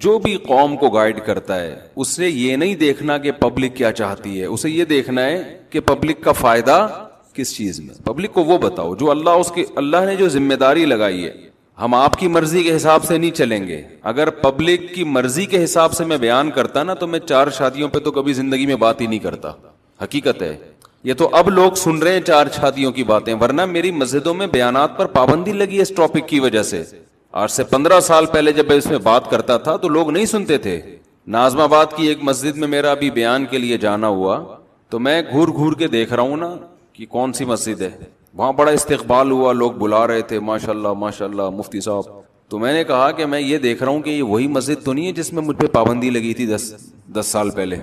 جو بھی قوم کو گائیڈ کرتا ہے اسے یہ نہیں دیکھنا کہ پبلک کیا چاہتی ہے، اسے یہ دیکھنا ہے کہ پبلک کا فائدہ کس چیز میں، پبلک کو وہ بتاؤ جو اللہ نے جو ذمہ داری لگائی ہے۔ ہم آپ کی مرضی کے حساب سے نہیں چلیں گے، اگر پبلک کی مرضی کے حساب سے میں بیان کرتا نا تو میں 4 شادیوں پہ تو کبھی زندگی میں بات ہی نہیں کرتا، حقیقت ہے یہ۔ تو اب لوگ سن رہے ہیں 4 شادیوں کی باتیں، ورنہ میری مسجدوں میں بیانات پر پابندی لگی ہے اس ٹاپک کی وجہ سے۔ آج سے 15 سال پہلے جب میں اس میں بات کرتا تھا تو لوگ نہیں سنتے تھے۔ ناظم آباد کی ایک مسجد میں میرا ابھی بیان کے لیے جانا ہوا تو میں گھور گھور کے دیکھ رہا ہوں نا کہ کون سی مسجد ہے، وہاں بڑا استقبال ہوا، لوگ بلا رہے تھے، ماشاءاللہ ماشاءاللہ مفتی صاحب۔ تو میں نے کہا کہ میں یہ دیکھ رہا ہوں کہ یہ وہی مسجد تو نہیں ہے جس میں مجھ پہ پابندی لگی تھی 10 سال پہلے۔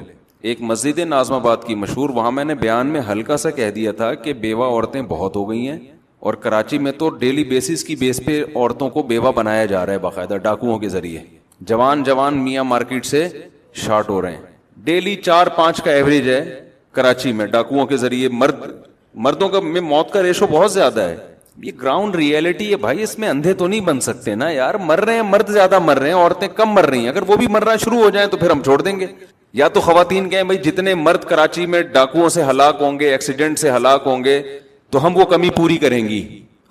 ایک مسجد ہے ناظم آباد کی مشہور، وہاں میں نے بیان میں ہلکا سا کہہ دیا تھا کہ بیوہ عورتیں بہت ہو گئی ہیں، اور کراچی میں تو ڈیلی بیسس کی بیس پہ عورتوں کو بیوہ بنایا جا رہا ہے باقاعدہ ڈاکوؤں کے ذریعے۔ جوان میاں مارکیٹ سے شارٹ ہو رہے ہیں، ڈیلی 4-5 کا ایوریج ہے کراچی میں ڈاکوؤں کے ذریعے۔ مردوں کا میں موت کا ریشو بہت زیادہ ہے، یہ گراؤنڈ ریئلٹی ہے بھائی، اس میں اندھے تو نہیں بن سکتے نا یار۔ مر رہے ہیں مرد زیادہ مر رہے ہیں، عورتیں کم مر رہی ہیں، اگر وہ بھی مرنا شروع ہو جائیں تو پھر ہم چھوڑ دیں گے۔ یا تو خواتین کہیں بھائی جتنے مرد کراچی میں ڈاکوؤں سے ہلاک ہوں گے، ایکسیڈنٹ سے ہلاک ہوں گے، تو ہم وہ کمی پوری کریں گی،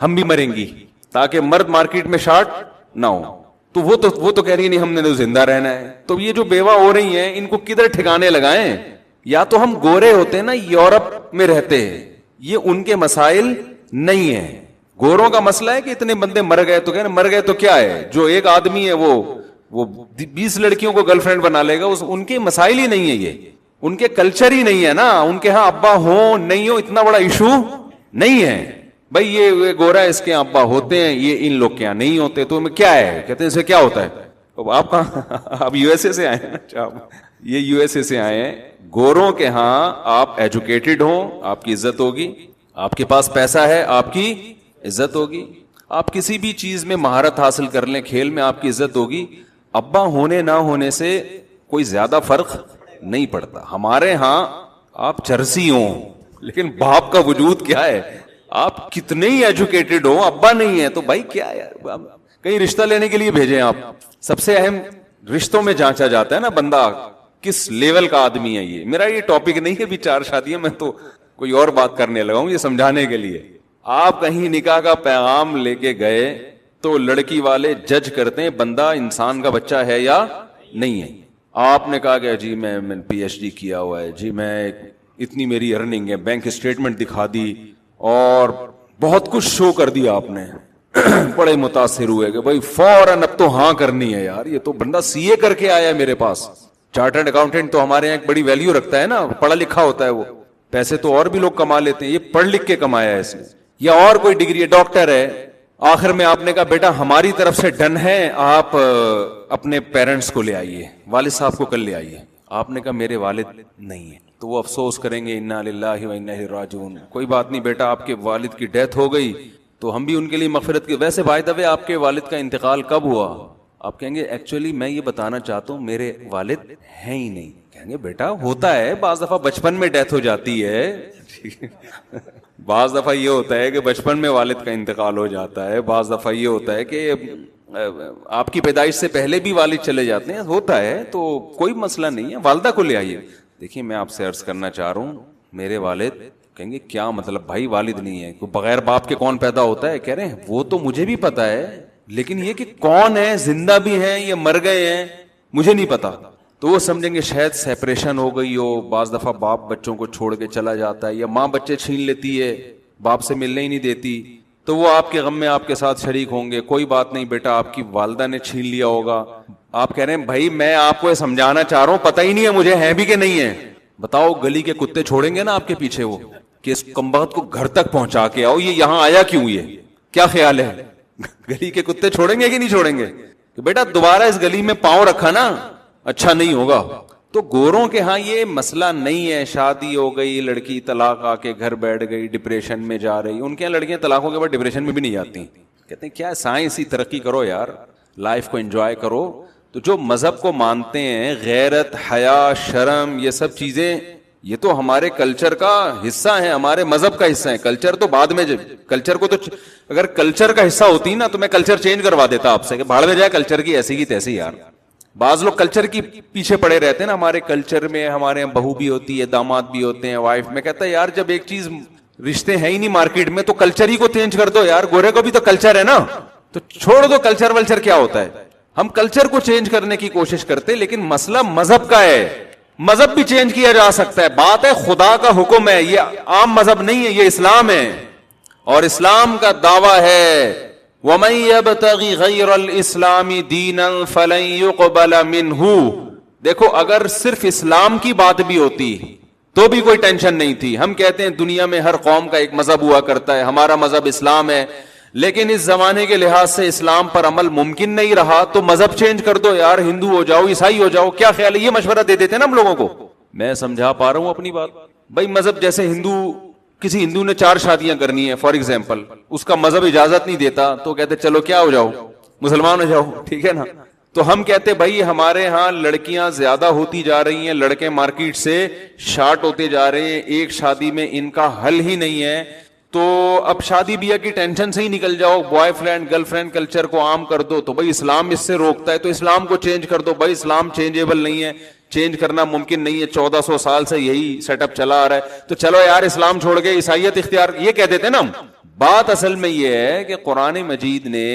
ہم بھی مریں گی تاکہ مرد مارکیٹ میں شارٹ نہ ہو۔ تو وہ تو کہہ رہی نہیں ہم نے تو زندہ رہنا ہے۔ تو یہ جو بیوہ ہو رہی ہیں ان کو کدھر ٹھکانے لگائیں؟ یا تو ہم گورے ہوتے نا، یورپ میں رہتے، یہ ان کے مسائل نہیں ہیں۔ گوروں کا مسئلہ ہے کہ اتنے بندے مر گئے تو کہنا مر گئے تو کیا ہے، جو ایک آدمی ہے وہ 20 لڑکیوں کو گرل فرینڈ بنا لے گا، ان کے مسائل ہی نہیں ہے، یہ ان کے کلچر ہی نہیں ہے نا، ان کے ہاں ابا ہوں نہیں ہو اتنا بڑا ایشو نہیں ہے بھائی۔ یہ گورا اس کے ابا ہوتے ہیں، یہ ان لوگ کے یہاں نہیں ہوتے، تو کیا ہے، کہتے ہیں اسے کیا ہوتا ہے۔ آپ کہاں، آپ یو ایس اے سے آئے ہیں؟ اچھا یہ یو ایس اے سے آئے ہیں۔ گوروں کے ہاں آپ ایجوکیٹڈ ہوں آپ کی عزت ہوگی، آپ کے پاس پیسہ ہے آپ کی عزت ہوگی، آپ کسی بھی چیز میں مہارت حاصل کر لیں، کھیل میں آپ کی عزت ہوگی۔ ابا ہونے نہ ہونے سے کوئی زیادہ فرق نہیں پڑتا۔ ہمارے ہاں آپ چرسی ہوں لیکن باپ کا وجود کیا ہے، آپ کتنے ہی ایجوکیٹڈ ہوں ابا نہیں ہے تو بھائی کیا یار، کہیں رشتہ لینے کے لیے بھیجیں آپ۔ سب سے اہم رشتوں میں جانچا جاتا ہے نا بندہ کس لیول کا آدمی ہے۔ یہ میرا یہ ٹاپک نہیں ہے بھی 4 شادیاں، میں تو کوئی اور بات کرنے لگا ہوں یہ سمجھانے کے لیے۔ آپ کہیں نکاح کا پیغام لے کے گئے تو لڑکی والے جج کرتے ہیں بندہ انسان کا بچہ ہے یا نہیں ہے۔ آپ نے کہا کہ جی میں پی ایچ ڈی کیا ہوا ہے، جی میں اتنی میری ارننگ ہے، بینک اسٹیٹمنٹ دکھا دی اور بہت کچھ شو کر دیا آپ نے، بڑے متاثر ہوئے کہ بھائی فوراً اب تو ہاں کرنی ہے یار، یہ تو بندہ سی اے کر کے آیا ہے میرے پاس۔ چارٹرڈ اکاؤنٹنٹ تو ہمارے یہاں ایک بڑی ویلیو رکھتا ہے نا، پڑھا لکھا ہوتا ہے وہ، پیسے تو اور بھی لوگ کما لیتے ہیں، یہ پڑھ لکھ کے کمایا ہے اس نے۔ یا اور کوئی ڈگری ہے، ڈاکٹر ہے، آخر میں آپ نے کہا بیٹا ہماری طرف سے ڈن ہے، آپ اپنے پیرنٹس کو لے آئیے، والد صاحب کو کل لے آئیے۔ آپ نے کہا میرے والد نہیں ہیں، تو وہ افسوس کریں گے انا للہ و انا الیہ راجعون۔ کوئی بات نہیں بیٹا، آپ کے والد کی ڈیتھ ہو گئی تو ہم بھی ان کے لیے مغفرت کی۔ ویسے بائی دا وے آپ کے والد کا انتقال کب ہوا؟ آپ کہیں گے ایکچولی میں یہ بتانا چاہتا ہوں میرے والد ہیں ہی نہیں۔ کہیں گے بیٹا ہوتا ہے، بعض دفعہ بچپن میں ڈیتھ ہو جاتی ہے، بعض دفعہ یہ ہوتا ہے کہ بچپن میں والد کا انتقال ہو جاتا ہے، بعض دفعہ یہ ہوتا ہے کہ آپ کی پیدائش سے پہلے بھی والد چلے جاتے ہیں، ہوتا ہے، تو کوئی مسئلہ نہیں ہے، والدہ کو لے آئیے۔ دیکھیے میں آپ سے عرض کرنا چاہ رہا ہوں میرے والد، کہیں گے کیا مطلب بھائی والد نہیں ہے، بغیر باپ کے کون پیدا ہوتا ہے؟ کہہ رہے ہیں وہ تو مجھے بھی پتا ہے، لیکن یہ کہ کون ہے، زندہ بھی ہیں یا مر گئے ہیں مجھے نہیں پتا۔ تو وہ سمجھیں گے شاید سیپریشن ہو گئی ہو، بعض دفعہ باپ بچوں کو چھوڑ کے چلا جاتا ہے، یا ماں بچے چھین لیتی ہے، باپ سے ملنے ہی نہیں دیتی، تو وہ آپ کے غم میں آپ کے ساتھ شریک ہوں گے۔ کوئی بات نہیں بیٹا، آپ کی والدہ نے چھین لیا ہوگا۔ آپ کہہ رہے ہیں بھائی میں آپ کو یہ سمجھانا چاہ رہا ہوں، پتہ ہی نہیں ہے مجھے ہے بھی کہ نہیں ہے۔ بتاؤ گلی کے کتے چھوڑیں گے نا آپ کے پیچھے وہ کہ اس کمبخت کو گھر تک پہنچا کے آؤ، یہ یہاں آیا کیوں؟ یہ کیا خیال ہے؟ گلی کے کتے چھوڑیں گے کہ نہیں چھوڑیں گے کہ بیٹا دوبارہ اس گلی میں پاؤں رکھا نا اچھا نہیں ہوگا۔ تو گوروں کے ہاں یہ مسئلہ نہیں ہے، شادی ہو گئی، لڑکی طلاق آ کے گھر بیٹھ گئی، ڈپریشن میں جا رہی، ان کے یہاں لڑکیاں طلاق ہو کے بعد ڈپریشن میں بھی نہیں جاتی، کہتے ہیں کیا سائنسی ترقی کرو یار، لائف کو انجوائے کرو۔ تو جو مذہب کو مانتے ہیں، غیرت، حیا، شرم، یہ سب چیزیں یہ تو ہمارے کلچر کا حصہ ہیں، ہمارے مذہب کا حصہ ہیں۔ کلچر تو بعد میں، کلچر کو تو اگر کلچر کا حصہ ہوتی نا تو میں کلچر چینج کروا دیتا آپ سے کہ بھاڑ میں جائے کلچر کی ایسی کی تیسی یار۔ بعض لوگ کلچر کی پیچھے پڑے رہتے ہیں نا, ہمارے کلچر میں ہمارے یہاں بہو بھی ہوتی ہے, داماد بھی ہوتے ہیں, وائف. میں کہتا ہے یار جب ایک چیز رشتے ہیں ہی نہیں مارکیٹ میں تو کلچر ہی کو چینج کر دو یار, گورے کو بھی تو کلچر ہے نا, تو چھوڑ دو کلچر ولچر کیا ہوتا ہے. ہم کلچر کو چینج کرنے کی کوشش کرتے, لیکن مسئلہ مذہب کا ہے. مذہب بھی چینج کیا جا سکتا ہے, بات ہے خدا کا حکم ہے, یہ عام مذہب نہیں ہے, یہ اسلام ہے. اور اسلام کا دعویٰ ہے وَمَن يَبْتَغِ غَيْرَ الْإِسْلَامِ دِينًا فَلَن يُقْبَلَ مِنْهُ. دیکھو اگر صرف اسلام کی بات بھی ہوتی تو بھی کوئی ٹینشن نہیں تھی. ہم کہتے ہیں دنیا میں ہر قوم کا ایک مذہب ہوا کرتا ہے, ہمارا مذہب اسلام ہے, لیکن اس زمانے کے لحاظ سے اسلام پر عمل ممکن نہیں رہا تو مذہب چینج کر دو یار, ہندو ہو جاؤ, عیسائی ہو جاؤ. کیا خیال ہے, یہ مشورہ دے دیتے نا ہم لوگوں کو. میں سمجھا پا رہا ہوں اپنی بات بھائی. مذہب جیسے کسی ہندو نے 4 شادیاں کرنی ہے فار ایگزامپل, اس کا مذہب اجازت نہیں دیتا تو کہتے چلو کیا ہو جاؤ, مسلمان ہو جاؤ, ٹھیک ہے نا. تو ہم کہتے بھائی ہمارے ہاں لڑکیاں زیادہ ہوتی جا رہی ہیں, لڑکے مارکیٹ سے شارٹ ہوتے جا رہے ہیں, ایک شادی میں ان کا حل ہی نہیں ہے, تو اب شادی بیاہ کی ٹینشن سے ہی نکل جاؤ, boy friend girl friend culture کو عام کر دو. تو بھائی اسلام اس سے روکتا ہے تو اسلام کو چینج کر دو. بھائی اسلام چینجیبل نہیں ہے, چینج کرنا ممکن نہیں ہے, 1400 سال سے یہی سیٹ اپ چلا آ رہا ہے, تو چلو یار اسلام چھوڑ کے عیسائیت اختیار, یہ کہہ دیتے نا ہم. بات اصل میں یہ ہے کہ قرآن مجید نے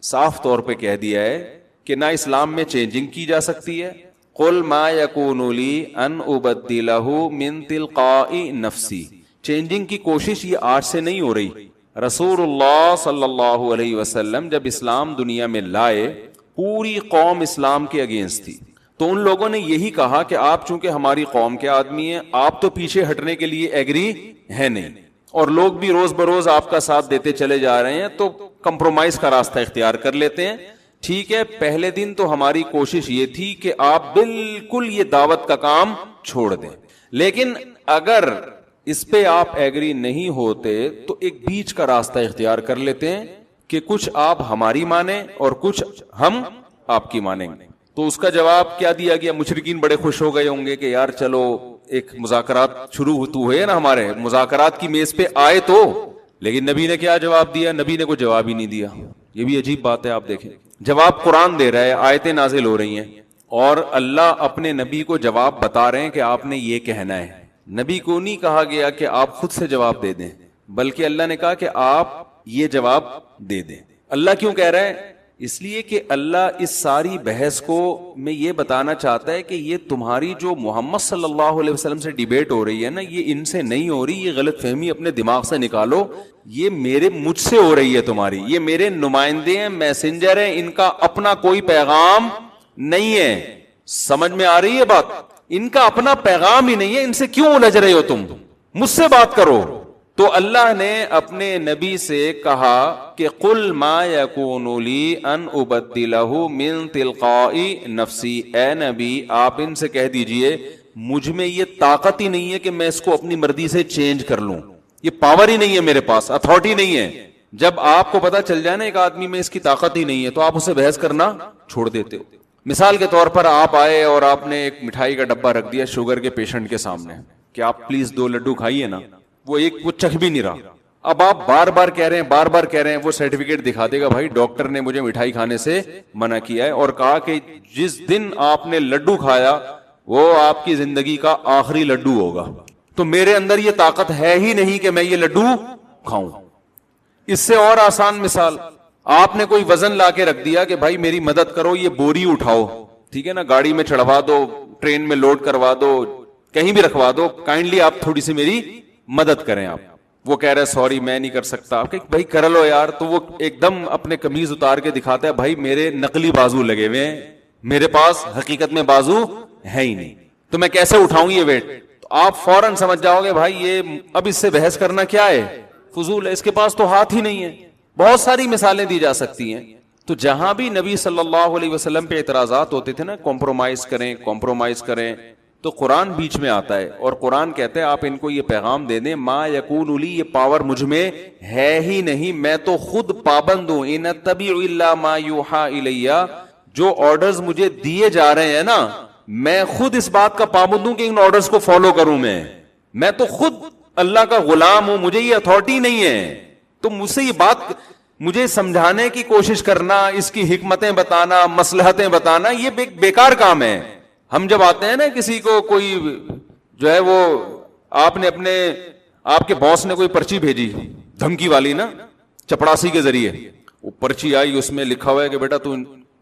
صاف طور پہ کہہ دیا ہے کہ نہ اسلام میں چینجنگ کی جا سکتی ہے. قل ما یکون لی ان ابدلہ من تلقاء نفسی. چینجنگ کی کوشش یہ آج سے نہیں ہو رہی. رسول اللہ صلی اللہ علیہ وسلم جب اسلام دنیا میں لائے پوری قوم اسلام کے اگینسٹ تھی, تو ان لوگوں نے یہی کہا کہ آپ چونکہ ہماری قوم کے آدمی ہیں, آپ تو پیچھے ہٹنے کے لیے ایگری ہے نہیں, اور لوگ بھی روز بروز آپ کا ساتھ دیتے چلے جا رہے ہیں, تو کمپرومائز کا راستہ اختیار کر لیتے ہیں. ٹھیک ہے, پہلے دن تو ہماری کوشش یہ تھی کہ آپ بالکل یہ دعوت کا کام چھوڑ دیں, لیکن اگر اس پہ آپ ایگری نہیں ہوتے تو ایک بیچ کا راستہ اختیار کر لیتے ہیں کہ کچھ آپ ہماری مانیں اور کچھ ہم آپ کی مانیں گے. تو اس کا جواب کیا دیا گیا؟ مشرکین بڑے خوش ہو گئے ہوں گے کہ یار چلو ایک مذاکرات شروع تو ہوئے نا, ہمارے مذاکرات کی میز پہ آئے تو. لیکن نبی نے کیا جواب دیا؟ نبی نے کوئی جواب ہی نہیں دیا. یہ بھی عجیب بات ہے, آپ دیکھیں جواب قرآن دے رہا ہے, آیتیں نازل ہو رہی ہیں, اور اللہ اپنے نبی کو جواب بتا رہے ہیں کہ آپ نے یہ کہنا ہے. نبی کو نہیں کہا گیا کہ آپ خود سے جواب دے دیں, بلکہ اللہ نے کہا کہ آپ یہ جواب دے دیں. اللہ کیوں کہہ رہا ہے؟ اس لیے کہ اللہ اس ساری بحث کو میں یہ بتانا چاہتا ہے کہ یہ تمہاری جو محمد صلی اللہ علیہ وسلم سے ڈیبیٹ ہو رہی ہے نا, یہ ان سے نہیں ہو رہی, یہ غلط فہمی اپنے دماغ سے نکالو, یہ مجھ سے ہو رہی ہے تمہاری. یہ میرے نمائندے ہیں, میسنجر ہیں, ان کا اپنا کوئی پیغام نہیں ہے. سمجھ میں آ رہی ہے بات؟ ان کا اپنا پیغام ہی نہیں ہے, ان سے کیوں الجھ رہے ہو تم, مجھ سے بات کرو. تو اللہ نے اپنے نبی سے کہا کہ قل ما یکون لی ان ابدلہ من تلقاء نفسی. اے نبی آپ ان سے کہہ دیجئے مجھ میں یہ طاقت ہی نہیں ہے کہ میں اس کو اپنی مرضی سے چینج کر لوں, یہ پاور ہی نہیں ہے میرے پاس, اتھارٹی نہیں ہے. جب آپ کو پتا چل جائے نا ایک آدمی میں اس کی طاقت ہی نہیں ہے تو آپ اسے بحث کرنا چھوڑ دیتے ہو. مثال کے طور پر آپ آئے اور آپ نے ایک مٹھائی کا ڈبہ رکھ دیا شوگر کے پیشنٹ کے سامنے کہ آپ پلیز 2 لڈو کھائیے نا, وہ چکھ بھی نہیں رہا. اب آپ بار بار کہہ رہے ہیں, وہ سرٹیفکیٹ دکھا دے گا بھائی ڈاکٹر نے مجھے مٹھائی کھانے سے منع کیا ہے, اور کہا کہ جس دن آپ نے لڈو کھایا وہ آپ کی زندگی کا آخری لڈو ہوگا. تو میرے اندر یہ طاقت ہے ہی نہیں کہ میں یہ لڈو کھاؤں. اس سے اور آسان مثال, آپ نے کوئی وزن لا کے رکھ دیا کہ بھائی میری مدد کرو, یہ بوری اٹھاؤ, ٹھیک ہے نا, گاڑی میں چڑھوا دو, ٹرین میں لوڈ کروا دو, کہیں بھی رکھوا دو, کائنڈلی آپ تھوڑی سی میری مدد کریں. آپ وہ کہہ رہے سوری میں نہیں کر سکتا. آپ کہ بھائی کر لو یار. تو وہ ایک دم اپنے قمیض اتار کے دکھاتا ہے بھائی میرے نقلی بازو لگے ہوئے ہیں, میرے پاس حقیقت میں بازو ہے ہی نہیں, تو میں کیسے اٹھاؤں یہ ویٹ. تو آپ فوراً سمجھ جاؤ گے بھائی یہ اب اس سے بحث کرنا کیا ہے, فضول ہے, اس کے پاس تو ہاتھ ہی نہیں ہے. بہت ساری مثالیں دی جا سکتی ہیں. تو جہاں بھی نبی صلی اللہ علیہ وسلم پہ اعتراضات ہوتے تھے نا, کمپرومائز کریں, تو قرآن بیچ میں آتا ہے اور قرآن کہتا ہے آپ ان کو یہ پیغام دے دیں ما یکون لی, یہ پاور مجھ میں ہے ہی نہیں, میں تو خود پابند ہوں. ان اتبع الا ما یوحى الی, جو آرڈرز مجھے دیے جا رہے ہیں نا میں خود اس بات کا پابند ہوں کہ ان آرڈرز کو فالو کروں. میں تو خود اللہ کا غلام ہوں, مجھے یہ اتھارٹی نہیں ہے. تو مجھ سے یہ بات مجھے سمجھانے کی کوشش کرنا، اس کی حکمتیں بتانا، مصلحتیں بتانا، یہ بیکار کام ہے. ہم جب آتے ہیں نا کسی کو، کوئی جو ہے وہ آپ کے باس نے کوئی پرچی بھیجی دھمکی والی نا، چپڑاسی کے ذریعے، وہ پرچی آئی، اس میں لکھا ہوا ہے کہ بیٹا تو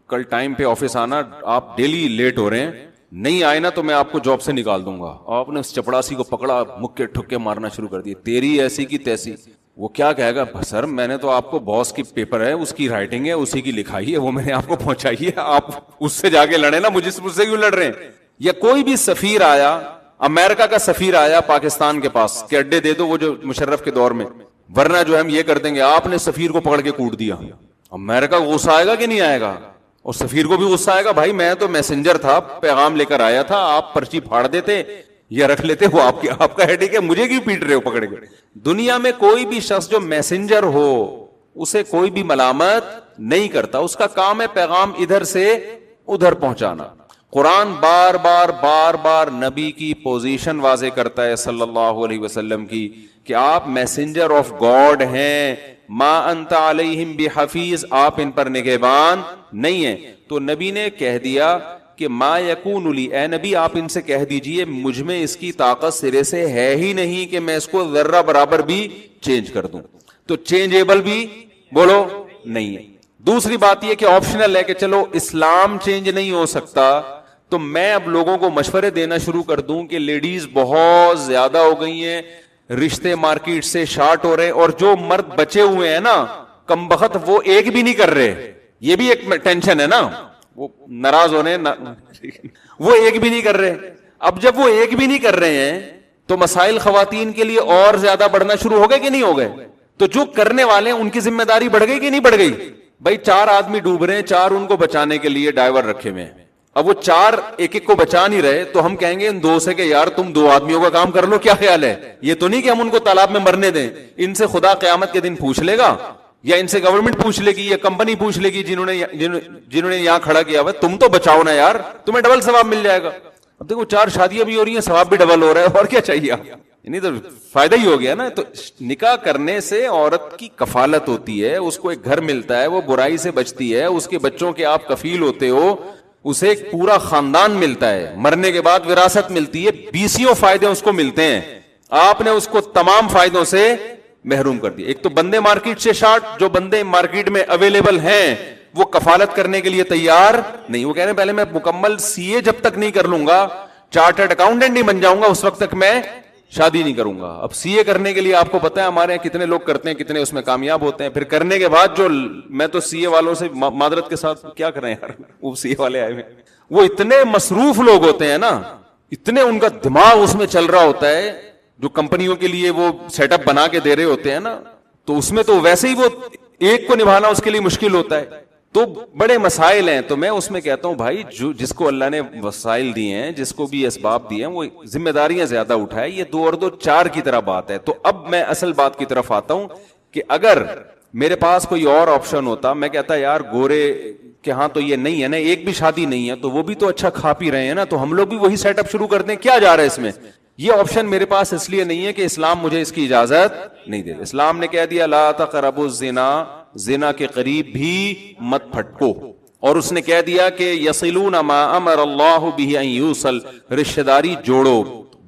کل ٹائم پہ آفس آنا، آپ ڈیلی لیٹ ہو رہے ہیں، نہیں آئے نا تو میں آپ کو جاب سے نکال دوں گا. آپ نے اس چپڑاسی کو پکڑا، مکے ٹھکے مارنا شروع کر دیے، تیری ایسی کی تیسی. وہ کیا کہے گا؟ سر میں نے تو آپ کو باس کی پیپر ہے، اس کی رائٹنگ ہے، اسی کی لکھائی ہے، وہ میں نے آپ کو پہنچائی ہے، آپ اس سے جا کے لڑے نا، مجھ سے کیوں لڑ رہے ہیں؟ یا کوئی بھی سفیر آیا، امریکہ کا سفیر آیا پاکستان کے پاس کہ اڈے دے دو، وہ جو مشرف کے دور میں، ورنہ جو ہم یہ کر دیں گے، آپ نے سفیر کو پکڑ کے کوٹ دیا. امریکہ کو غصہ آئے گا کہ نہیں آئے گا؟ اور سفیر کو بھی غصہ آئے گا، بھائی میں تو میسنجر تھا، پیغام لے کر آیا تھا، آپ پرچی پھاڑ دیتے یا رکھ لیتے، وہ آپ کا ہیڈیک ہے، مجھے کیوں پیٹ رہے ہو پکڑ کے؟ دنیا میں کوئی بھی شخص جو میسنجر ہو اسے کوئی بھی ملامت نہیں کرتا، اس کا کام ہے پیغام ادھر سے ادھر پہنچانا. قرآن بار بار نبی کی پوزیشن واضح کرتا ہے صلی اللہ علیہ وسلم کی کہ آپ میسنجر آف گاڈ ہیں، ما انت علیہم بحفیظ، آپ ان پر نگہبان نہیں ہیں. تو نبی نے کہہ دیا کہ ما یکون لی، اے نبی آپ ان سے کہہ دیجئے مجھ میں اس کی طاقت سرے سے ہے ہی نہیں کہ میں اس کو ذرہ برابر بھی چینج کر دوں. تو چینجیبل بھی بولو نہیں ہے. دوسری بات یہ کہ آپشنل ہے کہ چلو اسلام چینج نہیں ہو سکتا، تو میں اب لوگوں کو مشورے دینا شروع کر دوں کہ لیڈیز بہت زیادہ ہو گئی ہیں، رشتے مارکیٹ سے شارٹ ہو رہے ہیں، اور جو مرد بچے ہوئے ہیں نا کم بخت، وہ ایک بھی نہیں کر رہے. یہ بھی ایک ٹینشن ہے نا، وہ ناراض ہونے، وہ ایک بھی نہیں کر رہے. اب جب وہ ایک بھی نہیں کر رہے ہیں تو مسائل خواتین کے لیے اور زیادہ بڑھنا شروع ہو گئے کہ نہیں ہو گئے؟ تو جو کرنے والے ہیں ان کی ذمہ داری بڑھ گئی کہ نہیں بڑھ گئی؟ بھائی 4 آدمی ڈوب رہے ہیں، 4 ان کو بچانے کے لیے ڈائیور رکھے ہوئے ہیں، اب وہ 4 ایک کو بچا نہیں رہے، تو ہم کہیں گے ان 2 سے کہ یار تم 2 آدمیوں کا کام کر لو. کیا خیال ہے؟ یہ تو نہیں کہ ہم ان کو تالاب میں مرنے دیں. ان سے خدا قیامت کے دن پوچھ لے گا، یا ان سے گورنمنٹ پوچھ لے گی، یا کمپنی پوچھ لے گی جنہوں نے یہاں کھڑا کیا ہوا، تم تو بچاؤ نا یار، تمہیں ڈبل ثواب مل جائے گا. اب دیکھو 4 شادیاں بھی ہو رہی ہیں، ثواب بھی ڈبل ہو رہا ہے، اور کیا چاہیے؟ نہیں تو فائدہ ہی ہو گیا نا. تو نکاح کرنے سے عورت کی کفالت ہوتی ہے، اس کو ایک گھر ملتا ہے، وہ برائی سے بچتی ہے، اس کے بچوں کے آپ کفیل ہوتے ہو، اسے ایک پورا خاندان ملتا ہے، مرنے کے بعد وراثت ملتی ہے، 20 فائدے اس کو ملتے ہیں. آپ نے اس کو تمام فائدوں سے محروم کر دیا. ایک تو بندے مارکیٹ سے شارٹ، جو بندے مارکیٹ میں اویلیبل ہیں وہ کفالت کرنے کے لیے تیار نہیں. وہ کہہ رہے ہیں پہلے میں مکمل CA جب تک نہیں کر لوں گا، چارٹرڈ اکاؤنٹنٹ نہیں بن جاؤں گا، اس وقت تک میں شادی نہیں کروں گا. اب CA کرنے کے لیے آپ کو پتا ہے ہمارے یہاں کتنے لوگ کرتے ہیں، کتنے اس میں کامیاب ہوتے ہیں. پھر کرنے کے بعد جو میں تو CA والوں سے معذرت کے ساتھ کیا کریں یار، وہ CA والے آئے ہوئے، وہ اتنے مصروف لوگ ہوتے ہیں نا، اتنے ان کا دماغ اس میں چل رہا ہوتا ہے، جو کمپنیوں کے لیے وہ سیٹ اپ بنا کے دے رہے ہوتے ہیں نا، تو اس میں تو ویسے ہی وہ ایک کو نبھانا اس کے لیے مشکل ہوتا ہے. تو بڑے مسائل ہیں. تو میں اس میں کہتا ہوں بھائی جس کو اللہ نے وسائل دیے ہیں، جس کو بھی اسباب دیے ہیں، وہ ذمہ داریاں زیادہ اٹھائے. یہ 2 اور 2 4 کی طرح بات ہے. تو اب میں اصل بات کی طرف آتا ہوں کہ اگر میرے پاس کوئی اور آپشن ہوتا، میں کہتا یار گورے کہ ہاں تو یہ نہیں ہے نا، ایک بھی شادی نہیں ہے، تو وہ بھی تو اچھا کھا پی رہے ہیں نا، تو ہم لوگ بھی وہی سیٹ اپ شروع کر دیں، کیا جا رہا ہے اس میں؟ یہ آپشن میرے پاس اس لیے نہیں ہے کہ اسلام مجھے اس کی اجازت نہیں دے. اسلام نے کہہ دیا لا تقربوا الزنا، زنا کے قریب بھی مت پھٹکو. اور اس نے کہہ دیا کہ یصلون ما امر اللہ به ان یوصل، رشتہ داری جوڑو،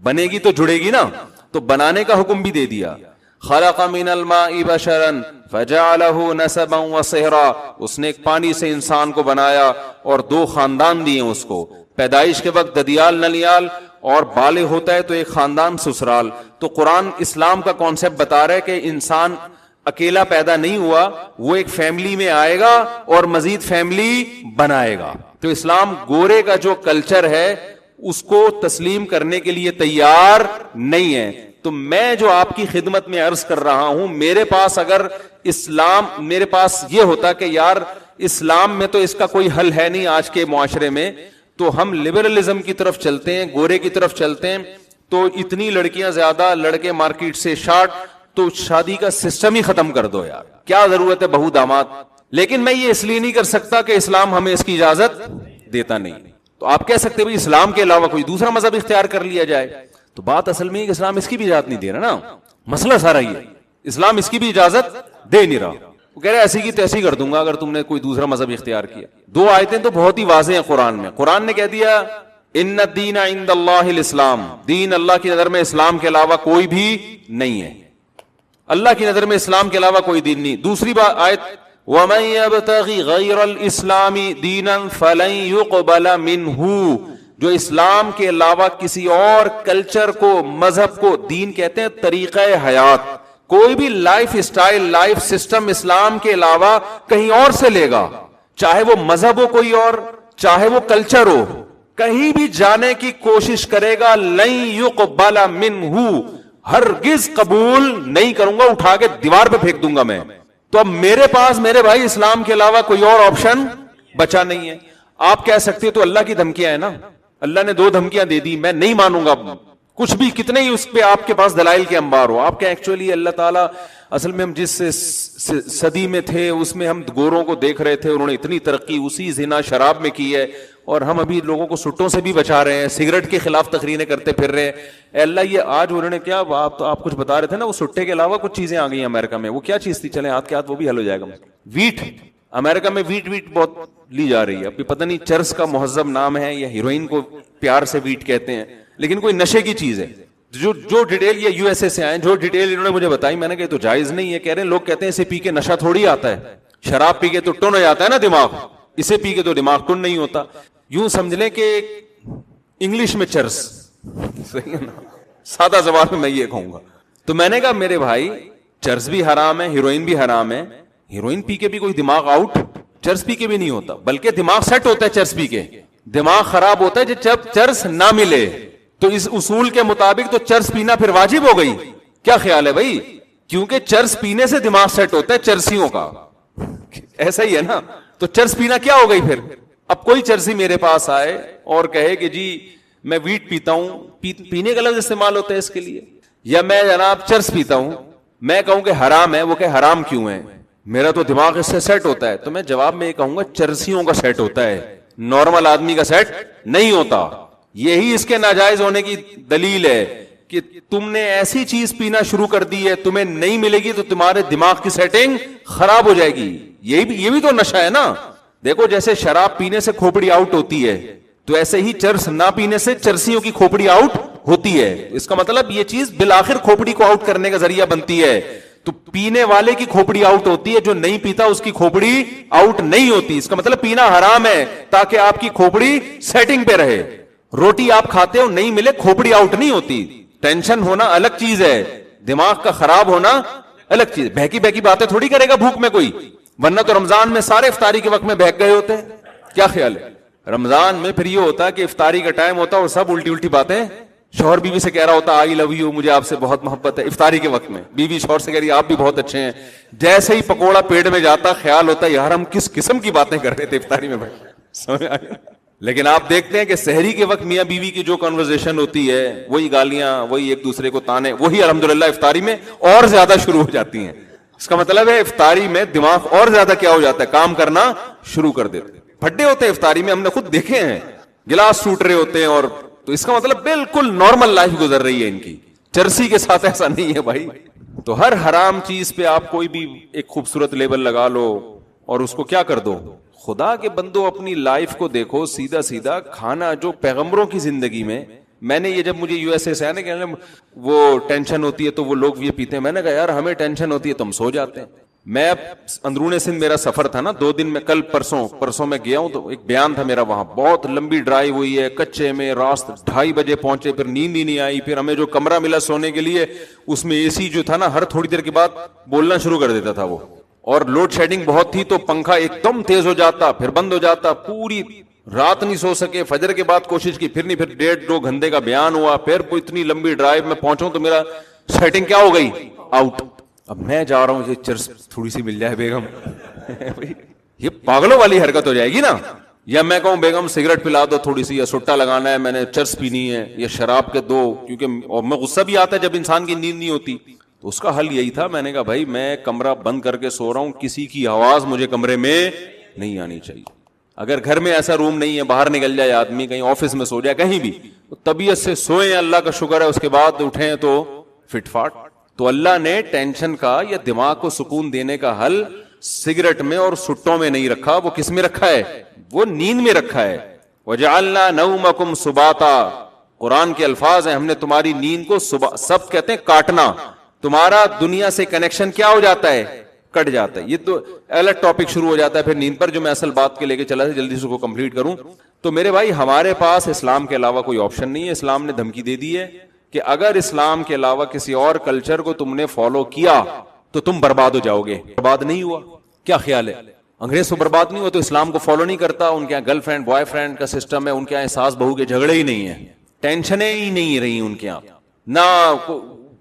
بنے گی تو جڑے گی نا، تو بنانے کا حکم بھی دے دیا. خلق من الماء بشرا فجعله نسبا وصهرا، اس نے ایک پانی سے انسان کو بنایا اور 2 خاندان دیے اس کو. پیدائش کے وقت ددیال نلیال، اور بالغ ہوتا ہے تو ایک خاندان سسرال. تو قرآن اسلام کا کانسیپٹ بتا رہا ہے کہ انسان اکیلا پیدا نہیں ہوا، وہ ایک فیملی میں آئے گا اور مزید فیملی بنائے گا. تو اسلام گورے کا جو کلچر ہے اس کو تسلیم کرنے کے لیے تیار نہیں ہے. تو میں جو آپ کی خدمت میں عرض کر رہا ہوں، میرے پاس اگر اسلام، میرے پاس یہ ہوتا کہ یار اسلام میں تو اس کا کوئی حل ہے نہیں آج کے معاشرے میں، تو ہم لبرلزم کی طرف چلتے ہیں، گورے کی طرف چلتے ہیں، تو اتنی لڑکیاں زیادہ، لڑکے مارکیٹ سے شارٹ، تو شادی کا سسٹم ہی ختم کر دو یار، کیا ضرورت ہے بہو داماد. لیکن میں یہ اس لیے نہیں کر سکتا کہ اسلام ہمیں اس کی اجازت دیتا نہیں. تو آپ کہہ سکتے ہیں اسلام کے علاوہ کوئی دوسرا مذہب اختیار کر لیا جائے. تو بات اصل میں کہ اسلام اس کی بھی اجازت نہیں دے رہا نا، مسئلہ سارا یہ اسلام اس کی بھی اجازت دے نہیں رہا. وہ کہہ رہے ایسی کی تیسی کر دوں گا اگر تم نے کوئی دوسرا مذہب اختیار کیا. 2 آیتیں تو بہت ہی واضح ہیں قرآن میں. قرآن نے کہہ دیا ان الدین عند اللہ الاسلام, دین اللہ کی نظر میں اسلام کے علاوہ کوئی بھی نہیں ہے. اللہ کی نظر میں اسلام کے علاوہ کوئی دین نہیں. دوسری بات آیت وَمَن يَبْتَغِ غَيْرَ الْإِسْلَامِ دِينًا فَلَن يُقْبَلَ مِنْهُ, جو اسلام کے علاوہ کسی اور کلچر کو, مذہب کو, دین کہتے ہیں طریقہ حیات, کوئی بھی لائف اسٹائل, لائف سسٹم اسلام کے علاوہ کہیں اور سے لے گا, چاہے وہ مذہب ہو کوئی اور, چاہے وہ کلچر ہو, کہیں بھی جانے کی کوشش کرے گا لن یقبل منہ, ہرگز قبول نہیں کروں گا, اٹھا کے دیوار پہ پھینک دوں گا میں. تو اب میرے پاس میرے بھائی اسلام کے علاوہ کوئی اور آپشن بچا نہیں ہے. آپ کہہ سکتے ہو تو اللہ کی دھمکیاں ہیں نا, اللہ نے 2 دھمکیاں دے دی, میں نہیں مانوں گا کچھ بھی, کتنے ہی اس پہ آپ کے پاس دلائل کے انبار ہو. آپ کہ ایکچولی اللہ تعالیٰ, اصل میں ہم جس صدی میں تھے اس میں ہم گوروں کو دیکھ رہے تھے, انہوں نے اتنی ترقی اسی زنا شراب میں کی ہے, اور ہم ابھی لوگوں کو سٹوں سے بھی بچا رہے ہیں, سگریٹ کے خلاف تقریریں کرتے پھر رہے ہیں. اے اللہ, یہ آج انہوں نے کیا, آپ کچھ بتا رہے تھے نا, وہ سٹے کے علاوہ کچھ چیزیں آ گئی ہیں امریکہ میں, وہ کیا چیز تھی, چلیں ہاتھ کے ہاتھ وہ بھی حل ہو جائے گا. ویٹ, امریکہ میں ویٹ بہت لی جا رہی ہے. ابھی پتہ نہیں چرس کا مہذب نام ہے یا ہیروئن کو پیار سے ویٹ کہتے ہیں, لیکن کوئی نشے کی چیز ہے. جو ڈیٹیل یہ یو ایس اے سے آئے, جو ڈیٹیل انہوں نے مجھے بتائی, میں نے کہا تو جائز نہیں ہے. کہہ رہے ہیں لوگ کہتے ہیں اسے پی کے نشہ تھوڑی آتا ہے, شراب پی کے تو ٹن ہو جاتا ہے نا دماغ, اسے پی کے تو دماغ ٹن نہیں ہوتا. یوں سمجھ لیں کہ انگلش میں چرس, صحیح ہے نا, سادہ زبان میں یہ کہوں گا. تو میں نے کہا میرے بھائی چرس بھی حرام ہے, ہیروئن بھی حرام ہے. ہیروئن پی کے بھی کوئی دماغ آؤٹ, چرس پی کے بھی نہیں ہوتا, بلکہ دماغ سیٹ ہوتا ہے چرس پی کے. دماغ خراب ہوتا ہے جب چرس نہ ملے. تو اس اصول کے مطابق تو چرس پینا پھر واجب ہو گئی. کیا خیال ہے بھائی, کیونکہ چرس پینے سے دماغ سیٹ ہوتا ہے چرسیوں کا, ایسا ہی ہے نا. تو چرس پینا کیا ہو گئی پھر. اب کوئی چرسی میرے پاس آئے اور کہے کہ جی میں ویٹ پیتا ہوں, پینے کا لفظ استعمال ہوتا ہے اس کے لیے, یا میں جناب چرس پیتا ہوں, میں کہوں کہ حرام ہے, وہ کہ حرام کیوں ہے, میرا تو دماغ اس سے سیٹ ہوتا ہے. تو میں جواب میں یہ کہوں گا چرسیوں کا سیٹ ہوتا ہے, نارمل آدمی کا سیٹ نہیں ہوتا. یہی اس کے ناجائز ہونے کی دلیل ہے کہ تم نے ایسی چیز پینا شروع کر دی ہے, تمہیں نہیں ملے گی تو تمہارے دماغ کی سیٹنگ خراب ہو جائے گی. یہ بھی تو نشہ ہے نا. دیکھو جیسے شراب پینے سے کھوپڑی آؤٹ ہوتی ہے, تو ایسے ہی چرس نہ پینے سے چرسیوں کی کھوپڑی آؤٹ ہوتی ہے. اس کا مطلب یہ چیز بالآخر کھوپڑی کو آؤٹ کرنے کا ذریعہ بنتی ہے. تو پینے والے کی کھوپڑی آؤٹ ہوتی ہے, جو نہیں پیتا اس کی کھوپڑی آؤٹ نہیں ہوتی. اس کا مطلب پینا حرام ہے تاکہ آپ کی کھوپڑی سیٹنگ پہ رہے. روٹی آپ کھاتے ہو, نہیں ملے, کھوپڑی آؤٹ نہیں ہوتی. ٹینشن ہونا الگ چیز ہے, دماغ کا خراب ہونا الگ چیز. بہکی بہکی باتیں تھوڑی کرے گا بھوک میں کوئی, ورنہ تو رمضان میں سارے افطاری کے وقت میں بہک گئے ہوتے ہیں. کیا خیال ہے, رمضان میں پھر یہ ہوتا ہے کہ افطاری کا ٹائم ہوتا ہے اور سب الٹی الٹی باتیں, شوہر بیوی سے کہہ رہا ہوتا آئی لو یو, مجھے آپ سے بہت محبت ہے. افطاری کے وقت میں بیوی شوہر سے کہہ رہی آپ بھی بہت اچھے ہیں. جیسے ہی پکوڑا پیٹ میں جاتا خیال ہوتا ہے یار ہم کس قسم کی باتیں کر رہے تھے افطاری میں بھائی, سمجھ آئے. لیکن آپ دیکھتے ہیں کہ سحری کے وقت میاں بیوی کی جو کنورزیشن ہوتی ہے, وہی گالیاں, وہی ایک دوسرے کو تانے, وہی الحمدللہ افطاری میں اور زیادہ شروع ہو جاتی ہیں. اس کا مطلب ہے افطاری میں دماغ اور زیادہ کیا ہو جاتا ہے, کام کرنا شروع کر دیتے. پھڈے ہوتے ہیں افطاری میں, ہم نے خود دیکھے ہیں, گلاس ٹوٹ رہے ہوتے ہیں. اور تو اس کا مطلب بالکل نارمل لائف گزر رہی ہے ان کی. چرسی کے ساتھ ایسا نہیں ہے بھائی. تو ہر حرام چیز پہ آپ کوئی بھی ایک خوبصورت لیبل لگا لو اور اس کو کیا کر دو. خدا کے بندو اپنی لائف کو دیکھو, سیدھا سیدھا کھانا جو پیغمبروں کی زندگی میں نے یہ جب مجھے یو ایس اے سے آنے کہ وہ ٹینشن ہوتی ہے تو وہ لوگ یہ پیتے ہیں, میں نے کہا یار ہمیں ٹینشن ہوتی ہے تو ہم سو جاتے ہیں. میں اب اندرون سندھ میرا سفر تھا نا 2 دن میں, کل پرسوں میں گیا ہوں, تو ایک بیان تھا میرا وہاں, بہت لمبی ڈرائیو ہوئی ہے, کچے میں, راست 2:30 بجے پہنچے, پھر نیند ہی نہیں آئی. پھر ہمیں جو کمرہ ملا سونے کے لیے اس میں اے سی جو تھا نا ہر تھوڑی دیر کے بعد بولنا شروع کر دیتا تھا وہ, اور لوڈ شیڈنگ بہت تھی تو پنکھا ایک دم تیز ہو جاتا پھر بند ہو جاتا. پوری رات نہیں سو سکے, فجر کے بعد کوشش کی, پھر نہیں, پھر 1.5-2 گھنٹے کا بیان ہوا, پھر اتنی لمبی ڈرائیو میں پہنچوں تو میرا سیٹنگ کیا ہو گئی, آؤٹ. اب میں جا رہا ہوں یہ چرس تھوڑی سی مل جائے بیگم, یہ پاگلوں والی حرکت ہو جائے گی نا. یا میں کہوں بیگم سگریٹ پلا دو تھوڑی سی, یا سٹا لگانا ہے, میں نے چرس پینی ہے, یا شراب کے دو, کیونکہ اور میں غصہ بھی آتا ہے جب انسان کی نیند نہیں ہوتی. تو اس کا حل یہی تھا, میں نے کہا بھائی میں کمرہ بند کر کے سو رہا ہوں, کسی کی آواز مجھے کمرے میں نہیں آنی چاہیے. اگر گھر میں ایسا روم نہیں ہے, باہر نکل جائے آدمی, کہیں آفس میں سو جائے, کہیں بھی, تو طبیعت سے سوئیں, اللہ کا شکر ہے, اس کے بعد اٹھیں تو فٹ فاٹ. تو اللہ نے ٹینشن کا یا دماغ کو سکون دینے کا حل سگریٹ میں اور سٹوں میں نہیں رکھا, وہ کس میں رکھا ہے؟ وہ نیند میں رکھا ہے. وجعلنا نومکم سباتا, قرآن کے الفاظ ہیں, ہم نے تمہاری نیند کو سب کہتے ہیں کاٹنا, تمہارا دنیا سے کنیکشن کیا ہو جاتا ہے؟ کٹ جاتا ہے. یہ تو الگ ٹاپک شروع ہو جاتا ہے پھر نیند پر, جو میں اصل بات کے لے کے چلا تھا, جلدی سے اس کو کمپلیٹ کروں. تو میرے بھائی ہمارے پاس اسلام کے علاوہ کوئی آپشن نہیں ہے. اسلام نے دھمکی دے دی ہے کہ اگر اسلام کے علاوہ کسی اور کلچر کو تم نے فالو کیا تو تم برباد ہو جاؤ گے. برباد نہیں ہوا, کیا خیال ہے؟ انگریز تو برباد نہیں ہوا, تو اسلام کو فالو نہیں کرتا. ان کے یہاں گرل فرینڈ بوائے فرینڈ کا سسٹم ہے, ان کے یہاں ساس بہو کے جھگڑے ہی نہیں ہیں, ٹینشنیں ہی نہیں رہی ان کے یہاں, نہ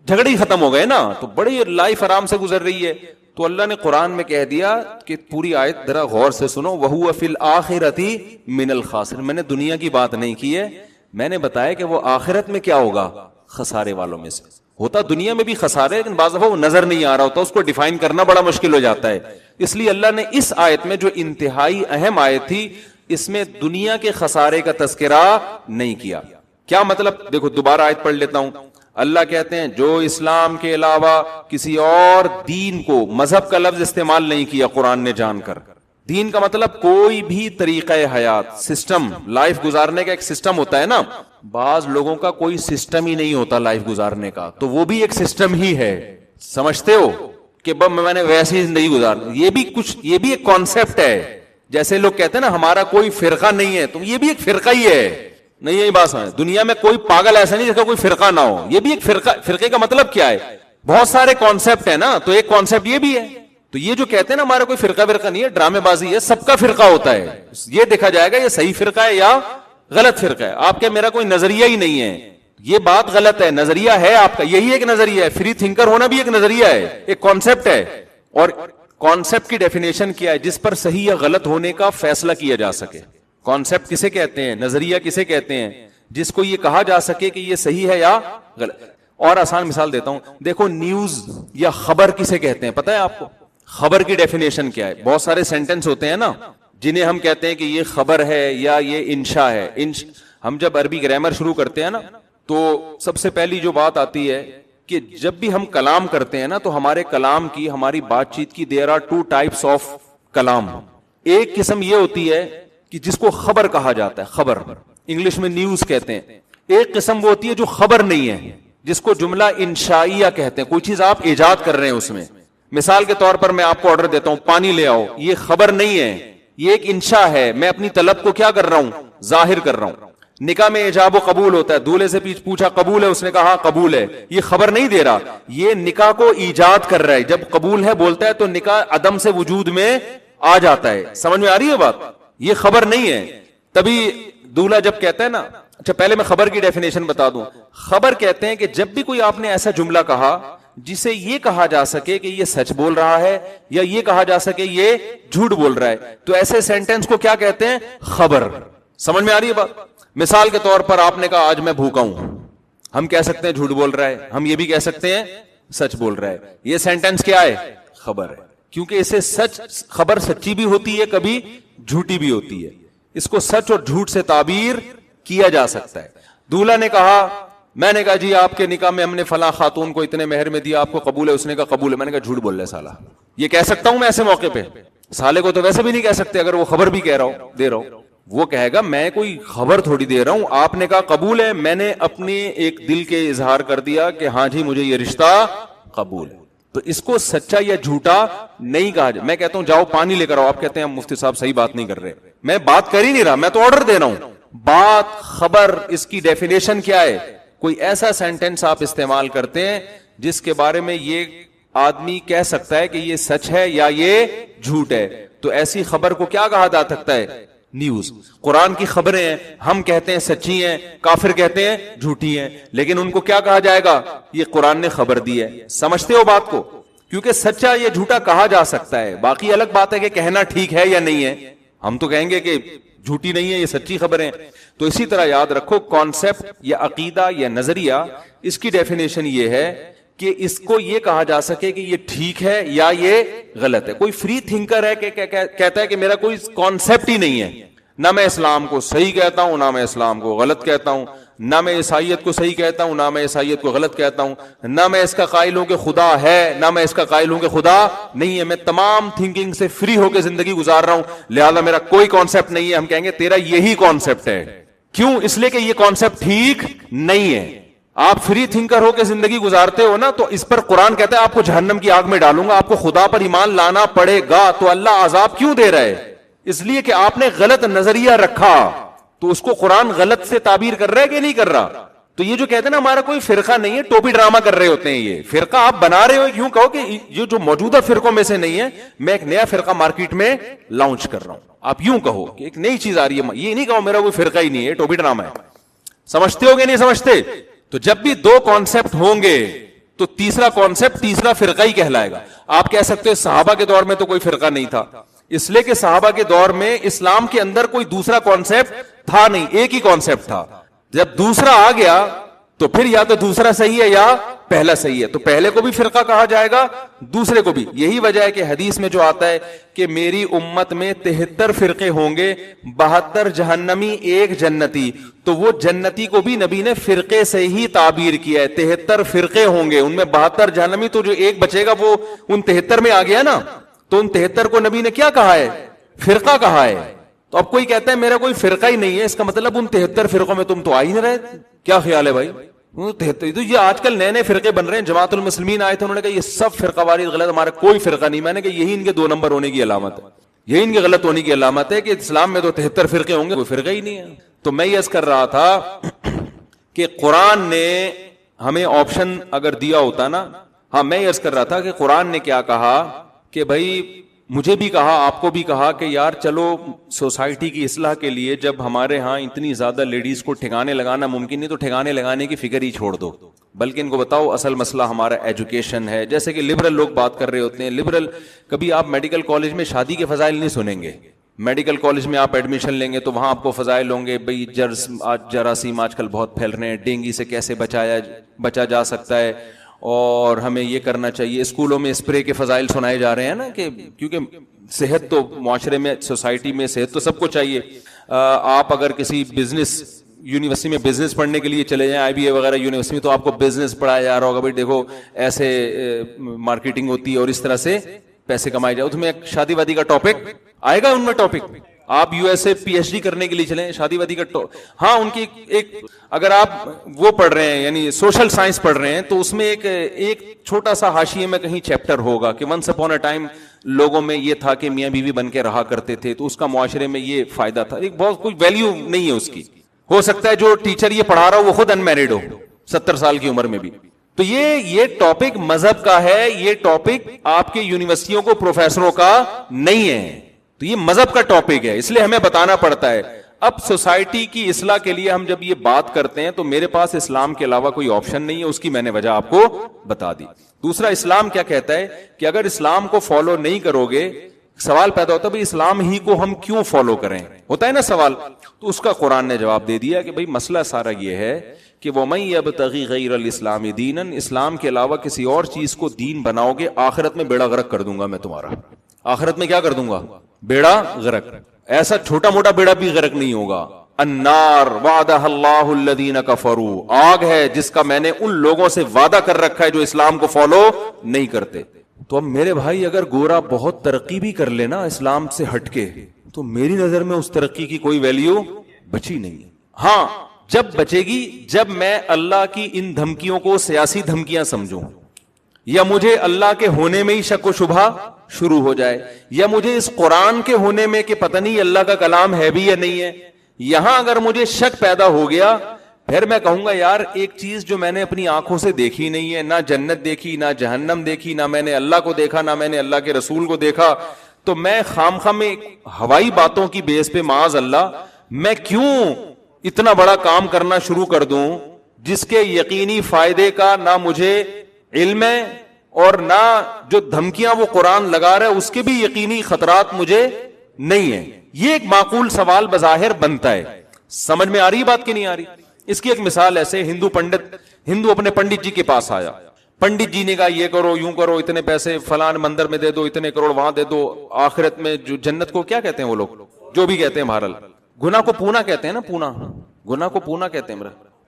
جھگڑے ہی ختم ہو گئے نا, تو بڑی لائف آرام سے گزر رہی ہے. تو اللہ نے قرآن میں کہہ دیا کہ پوری آیت ذرا غور سے سنو, وَهُوَ فِي الْآخِرَةِ مِنَ الْخَاسِرِينَ. میں نے دنیا کی بات نہیں کی ہے, میں نے بتایا کہ وہ آخرت میں کیا ہوگا؟ خسارے والوں میں سے. ہوتا دنیا میں بھی خسارے, لیکن بعض دفعہ وہ نظر نہیں آ رہا ہوتا, اس کو ڈیفائن کرنا بڑا مشکل ہو جاتا ہے. اس لیے اللہ نے اس آیت میں جو انتہائی اہم آیت تھی, اس میں دنیا کے خسارے کا تذکرہ نہیں کیا. کیا مطلب؟ دیکھو دوبارہ آیت پڑھ لیتا ہوں. اللہ کہتے ہیں جو اسلام کے علاوہ کسی اور دین کو, مذہب کا لفظ استعمال نہیں کیا قرآن نے جان کر. دین کا مطلب کوئی بھی طریقہ حیات, سسٹم, لائف گزارنے کا ایک سسٹم ہوتا ہے نا. بعض لوگوں کا کوئی سسٹم ہی نہیں ہوتا لائف گزارنے کا, تو وہ بھی ایک سسٹم ہی ہے. سمجھتے ہو کہ میں نے ویسی ہی زندگی گزارنی, یہ بھی ایک کانسیپٹ ہے. جیسے لوگ کہتے ہیں نا ہمارا کوئی فرقہ نہیں ہے, تو یہ بھی ایک فرقہ ہی ہے. نہیں یہی بات ہے, دنیا میں کوئی پاگل ایسا نہیں جس کا کوئی فرقہ نہ ہو. یہ بھی ایک فرقہ. فرقے کا مطلب کیا ہے؟ بہت سارے کانسیپٹ ہے نا, تو ایک کانسیپٹ یہ بھی ہے. تو یہ جو کہتے ہیں نا ہمارا کوئی فرقہ نہیں ہے, ڈرامے بازی ہے. سب کا فرقہ ہوتا ہے, یہ دیکھا جائے گا یہ صحیح فرقہ ہے یا غلط فرقہ ہے. آپ کے میرا کوئی نظریہ ہی نہیں ہے, یہ بات غلط ہے. نظریہ ہے آپ کا, یہی ایک نظریہ ہے. فری تھنکر ہونا بھی ایک نظریہ ہے, ایک کانسیپٹ ہے. اور کانسیپٹ کی ڈیفینیشن کیا ہے؟ جس پر صحیح یا غلط ہونے کا فیصلہ کیا جا سکے. کانسیپٹ کسے کہتے ہیں؟ نظریہ کسے کہتے ہیں؟ جس کو یہ کہا جا سکے کہ یہ صحیح ہے یا غلط. اور آسان مثال دیتا ہوں, دیکھو نیوز یا خبر کسے کہتے ہیں پتہ ہے آپ کو؟ خبر کی ڈیفینیشن کیا ہے؟ بہت سارے سینٹنس ہوتے ہیں نا جنہیں ہم کہتے ہیں کہ یہ خبر ہے یا یہ انشاء ہے. ہم جب عربی گرامر شروع کرتے ہیں نا, تو سب سے پہلی جو بات آتی ہے کہ جب بھی ہم کلام کرتے ہیں نا, تو ہمارے کلام کی, ہماری بات چیت کی, there are two types of کلام. ایک قسم یہ ہوتی ہے کہ جس کو خبر کہا جاتا ہے, خبر, انگلش میں نیوز کہتے ہیں. ایک قسم وہ ہوتی ہے جو خبر نہیں ہے, جس کو جملہ انشائیہ کہتے ہیں. کوئی چیز آپ ایجاد کر رہے ہیں اس میں. مثال کے طور پر میں آپ کو آرڈر دیتا ہوں پانی لے آؤ, یہ خبر نہیں ہے, یہ ایک انشاء ہے. میں اپنی طلب کو کیا کر رہا ہوں؟ ظاہر کر رہا ہوں. نکاح میں ایجاب و قبول ہوتا ہے, دولہے سے پوچھا قبول ہے, اس نے کہا ہاں قبول ہے. یہ خبر نہیں دے رہا, یہ نکاح کو ایجاد کر رہا ہے. جب قبول ہے بولتا ہے تو نکاح عدم سے وجود میں آ جاتا ہے. سمجھ میں آ رہی ہے بات؟ یہ خبر نہیں ہے. تبھی دولہا جب کہتا ہے نا, اچھا پہلے میں خبر کی ڈیفینیشن بتا دوں. خبر کہتے ہیں کہ جب بھی کوئی آپ نے ایسا جملہ کہا جسے یہ کہا جا سکے کہ یہ سچ بول رہا ہے, یا یہ کہا جا سکے یہ جھوٹ بول رہا ہے, تو ایسے سینٹنس کو کیا کہتے ہیں؟ خبر. سمجھ میں آ رہی ہے بات؟ مثال کے طور پر آپ نے کہا آج میں بھوکا ہوں, ہم کہہ سکتے ہیں جھوٹ بول رہا ہے, ہم یہ بھی کہہ سکتے ہیں سچ بول رہا ہے. یہ سینٹنس کیا ہے؟ خبر ہے. کیونکہ اسے سچ, خبر سچی بھی ہوتی ہے, کبھی جھوٹی بھی ہوتی ہے. اس کو سچ اور جھوٹ سے تعبیر کیا جا سکتا ہے. دولہا نے کہا, میں نے کہا جی آپ کے نکاح میں ہم نے فلاں خاتون کو اتنے مہر میں دیا, آپ کو قبول ہے؟ اس نے کہا قبول ہے. میں نے کہا جھوٹ بول رہا ہے سالا. یہ کہہ سکتا ہوں میں ایسے موقع پہ؟ سالے کو تو ویسے بھی نہیں کہہ سکتے اگر وہ خبر بھی کہہ رہا ہوں, دے رہا ہوں. وہ کہے گا میں کوئی خبر تھوڑی دے رہا ہوں, آپ نے کہا قبول ہے, میں نے اپنے ایک دل کے اظہار کر دیا کہ ہاں جی مجھے یہ رشتہ قبول ہے. تو اس کو سچا یا جھوٹا نہیں کہا جائے. میں کہتا ہوں جاؤ پانی لے کر آؤ, آپ کہتے ہیں مفتی صاحب صحیح بات نہیں کر رہے. میں بات کر ہی نہیں رہا, میں تو آرڈر دے رہا ہوں. بات, خبر, اس کی ڈیفینیشن کیا ہے؟ کوئی ایسا سینٹنس آپ استعمال کرتے ہیں جس کے بارے میں یہ آدمی کہہ سکتا ہے کہ یہ سچ ہے یا یہ جھوٹ ہے, تو ایسی خبر کو کیا کہا جا سکتا ہے؟ نیوز. قرآن کی خبریں ہیں, ہم کہتے ہیں سچی ہیں, کافر کہتے ہیں جھوٹی ہیں, لیکن ان کو کیا کہا جائے گا؟ یہ قرآن نے خبر دی ہے. سمجھتے ہو بات کو؟ کیونکہ سچا یا جھوٹا کہا جا سکتا ہے. باقی الگ بات ہے کہ کہنا ٹھیک ہے یا نہیں ہے. ہم تو کہیں گے کہ جھوٹی نہیں ہے, یہ سچی خبریں. تو اسی طرح یاد رکھو, کانسیپٹ یا عقیدہ یا نظریہ, اس کی ڈیفینیشن یہ ہے کہ اس کو یہ کہا جا سکے کہ یہ ٹھیک ہے یا یہ غلط ہے. کوئی فری تھنکر ہے کہ کہتا ہے کہ میرا کوئی کانسیپٹ ہی نہیں ہے, نہ میں اسلام کو صحیح کہتا ہوں نہ میں اسلام کو غلط کہتا ہوں, نہ میں عیسائیت کو صحیح کہتا ہوں، نہ میں عیسائیت کو غلط کہتا ہوں، نہ میں اس کا قائل ہوں کہ خدا ہے، نہ میں اس کا قائل ہوں کہ خدا نہیں ہے. میں تمام تھنکنگ سے فری ہو کے زندگی گزار رہا ہوں، لہذا میرا کوئی کانسیپٹ نہیں ہے. ہم کہیں گے تیرا یہی کانسیپٹ ہے. کیوں؟ اس لیے کہ یہ کانسیپٹ ٹھیک نہیں ہے. آپ فری تھنکر ہو کے زندگی گزارتے ہو نا، تو اس پر قرآن کہتا ہے آپ کو جہنم کی آگ میں ڈالوں گا، آپ کو خدا پر ایمان لانا پڑے گا. تو اللہ عذاب کیوں دے رہا ہے؟ اس لیے کہ آپ نے غلط نظریہ رکھا. تو اس کو قرآن غلط سے تعبیر کر رہا ہے کہ نہیں کر رہا؟ تو یہ جو کہتے ہیں نا ہمارا کوئی فرقہ نہیں ہے، ٹوپی ڈرامہ کر رہے ہوتے ہیں. یہ فرقہ آپ بنا رہے ہو. یوں کہو کہ یہ جو موجودہ فرقوں میں سے نہیں ہے، میں ایک نیا فرقہ مارکیٹ میں لانچ کر رہا ہوں. آپ یوں کہو کہ ایک نئی چیز آ رہی ہے. یہ نہیں کہو میرا کوئی فرقہ ہی نہیں ہے، ٹوپی ڈرامہ ہے. سمجھتے ہو گے نہیں سمجھتے؟ تو جب بھی دو کانسیپٹ ہوں گے تو تیسرا کانسیپٹ تیسرا فرقہ ہی کہلائے گا. آپ کہہ سکتے ہیں صحابہ کے دور میں تو کوئی فرقہ نہیں تھا، اس لیے کہ صحابہ کے دور میں اسلام کے اندر کوئی دوسرا کانسیپٹ تھا نہیں، ایک ہی کانسیپٹ تھا. جب دوسرا آ گیا تو پھر یا تو دوسرا صحیح ہے یا پہلا صحیح ہے. تو پہلے کو بھی فرقہ کہا جائے گا، دوسرے کو بھی. یہی وجہ ہے کہ حدیث میں جو آتا ہے کہ میری امت میں 73 فرقے ہوں گے، 72 جہنمی، 1 جنتی. تو وہ جنتی کو بھی نبی نے فرقے سے ہی تعبیر کیا ہے. 73 فرقے ہوں گے، ان میں 72 جہنمی. تو جو ایک بچے گا وہ ان 73 میں آ گیا نا. تو ان 73 کو نبی نے کیا کہا ہے؟ فرقہ کہا ہے. تو اب کوئی کہتا ہے میرا کوئی فرقہ ہی نہیں ہے، اس کا مطلب ان 73 فرقوں میں تم تو آ ہی نہیں رہے. کیا خیال ہے بھائی؟ تو یہ آج کل نئے نئے فرقے بن رہے ہیں. جماعت المسلمین آئے تھے، انہوں نے کہا یہ سب فرقہ واریت غلط، ہمارا کوئی فرقہ نہیں. میں نے کہا یہی ان کے 2 نمبر ہونے کی علامت ہے، یہی ان کے غلط ہونے کی علامت ہے کہ اسلام میں تو 73 فرقے ہوں گے، کوئی فرقہ ہی نہیں ہے. تو میں یہ عرض کر رہا تھا کہ قرآن نے ہمیں آپشن اگر دیا ہوتا نا. ہاں میں یہ عرض کر رہا تھا کہ قرآن نے کیا کہا کہ بھائی مجھے بھی کہا، آپ کو بھی کہا کہ یار چلو سوسائٹی کی اصلاح کے لیے جب ہمارے ہاں اتنی زیادہ لیڈیز کو ٹھکانے لگانا ممکن نہیں، تو ٹھکانے لگانے کی فکر ہی چھوڑ دو، بلکہ ان کو بتاؤ اصل مسئلہ ہمارا ایجوکیشن ہے. جیسے کہ لبرل لوگ بات کر رہے ہوتے ہیں. لبرل کبھی آپ میڈیکل کالج میں شادی کے فضائل نہیں سنیں گے. میڈیکل کالج میں آپ ایڈمیشن لیں گے تو وہاں آپ کو فضائل ہوں گے. بھئی جراثیم آج کل بہت پھیل رہے ہیں، ڈینگی سے کیسے بچا جا سکتا ہے، اور ہمیں یہ کرنا چاہیے. اسکولوں میں اسپرے کے فضائل سنائے جا رہے ہیں نا، کہ کیونکہ صحت تو معاشرے میں، سوسائٹی میں صحت تو سب کو چاہیے. آپ اگر کسی بزنس یونیورسٹی میں بزنس پڑھنے کے لیے چلے جائیں، آئی بی اے وغیرہ یونیورسٹی میں، تو آپ کو بزنس پڑھایا جا رہا ہوگا بھائی دیکھو ایسے مارکیٹنگ ہوتی ہے اور اس طرح سے پیسے کمائے جائے. اس میں ایک شادی وادی کا ٹاپک آئے گا ان میں ٹاپک. آپ U S A P H D کرنے کے لیے چلیں، شادی وادی کا ہاں ان کی ایک اگر آپ وہ پڑھ رہے ہیں یعنی سوشل سائنس پڑھ رہے ہیں تو اس میں ایک چھوٹا سا حاشیے میں کہیں چیپٹر ہوگا کہ ونس اپون اے ٹائم لوگوں میں یہ تھا کہ میاں بیوی بن کے رہا کرتے تھے، تو اس کا معاشرے میں یہ فائدہ تھا. ایک بہت کوئی ویلیو نہیں ہے اس کی. ہو سکتا ہے جو ٹیچر یہ پڑھا رہا ہو وہ خود انمیرڈ ہو 70 سال کی عمر میں بھی. تو یہ ٹاپک مذہب کا ہے، یہ ٹاپک آپ کے یونیورسٹیوں کو پروفیسروں کا نہیں ہے. تو یہ مذہب کا ٹاپک ہے، اس لیے ہمیں بتانا پڑتا ہے. اب سوسائٹی کی اصلاح کے لیے ہم جب یہ بات کرتے ہیں تو میرے پاس اسلام کے علاوہ کوئی آپشن نہیں ہے، اس کی میں نے وجہ آپ کو بتا دی. دوسرا، اسلام کیا کہتا ہے کہ اگر اسلام کو فالو نہیں کرو گے، سوال پیدا ہوتا ہے بھائی اسلام ہی کو ہم کیوں فالو کریں، ہوتا ہے نا سوال. تو اس کا قرآن نے جواب دے دیا کہ بھائی مسئلہ سارا یہ ہے کہ وَمَن يَبْتَغِ غَيْرَ الْإِسْلَامِ دِينًا، اسلام کے علاوہ کسی اور چیز کو دین بناؤ گے، آخرت میں بیڑا غرق کر دوں گا میں تمہارا. آخرت میں کیا کر دوں گا؟ بیڑا غرق. ایسا چھوٹا موٹا بیڑا بھی غرق نہیں ہوگا. النار وعدها اللہ الذین کفروا، آگ ہے جس کا میں نے ان لوگوں سے وعدہ کر رکھا ہے جو اسلام کو فالو نہیں کرتے. تو اب میرے بھائی اگر گورا بہت ترقی بھی کر لینا اسلام سے ہٹ کے، تو میری نظر میں اس ترقی کی کوئی ویلیو بچی نہیں. ہاں جب بچے گی جب میں اللہ کی ان دھمکیوں کو سیاسی دھمکیاں سمجھوں، یا مجھے اللہ کے ہونے میں ہی شک و شبہ شروع ہو جائے، یا مجھے اس قرآن کے ہونے میں کہ پتہ نہیں اللہ کا کلام ہے بھی یا نہیں ہے، یہاں اگر مجھے شک پیدا ہو گیا، پھر میں کہوں گا یار ایک چیز جو میں نے اپنی آنکھوں سے دیکھی نہیں ہے، نہ جنت دیکھی، نہ جہنم دیکھی، نہ میں نے اللہ کو دیکھا، نہ میں نے اللہ کے رسول کو دیکھا، تو میں خامخواہ میں ہوائی باتوں کی بیس پہ معاذ اللہ میں کیوں اتنا بڑا کام کرنا شروع کر دوں جس کے یقینی فائدے کا نہ مجھے علم ہے، اور نہ جو دھمکیاں وہ قرآن لگا رہا ہے اس کے بھی یقینی خطرات مجھے نہیں ہیں. یہ ایک معقول سوال بظاہر بنتا ہے. سمجھ میں آ رہی بات کی نہیں آ رہی؟ اس کی ایک مثال ایسے، ہندو اپنے پنڈت جی کے پاس آیا، پنڈت جی نے کہا یہ کرو، یوں کرو، اتنے پیسے فلان مندر میں دے دو، اتنے کروڑ وہاں دے دو، آخرت میں جو جنت کو کیا کہتے ہیں وہ لوگ جو بھی کہتے ہیں بہرحال گناہ کو پونا کہتے ہیں نا، پونا، گناہ کو پونا کہتے ہیں.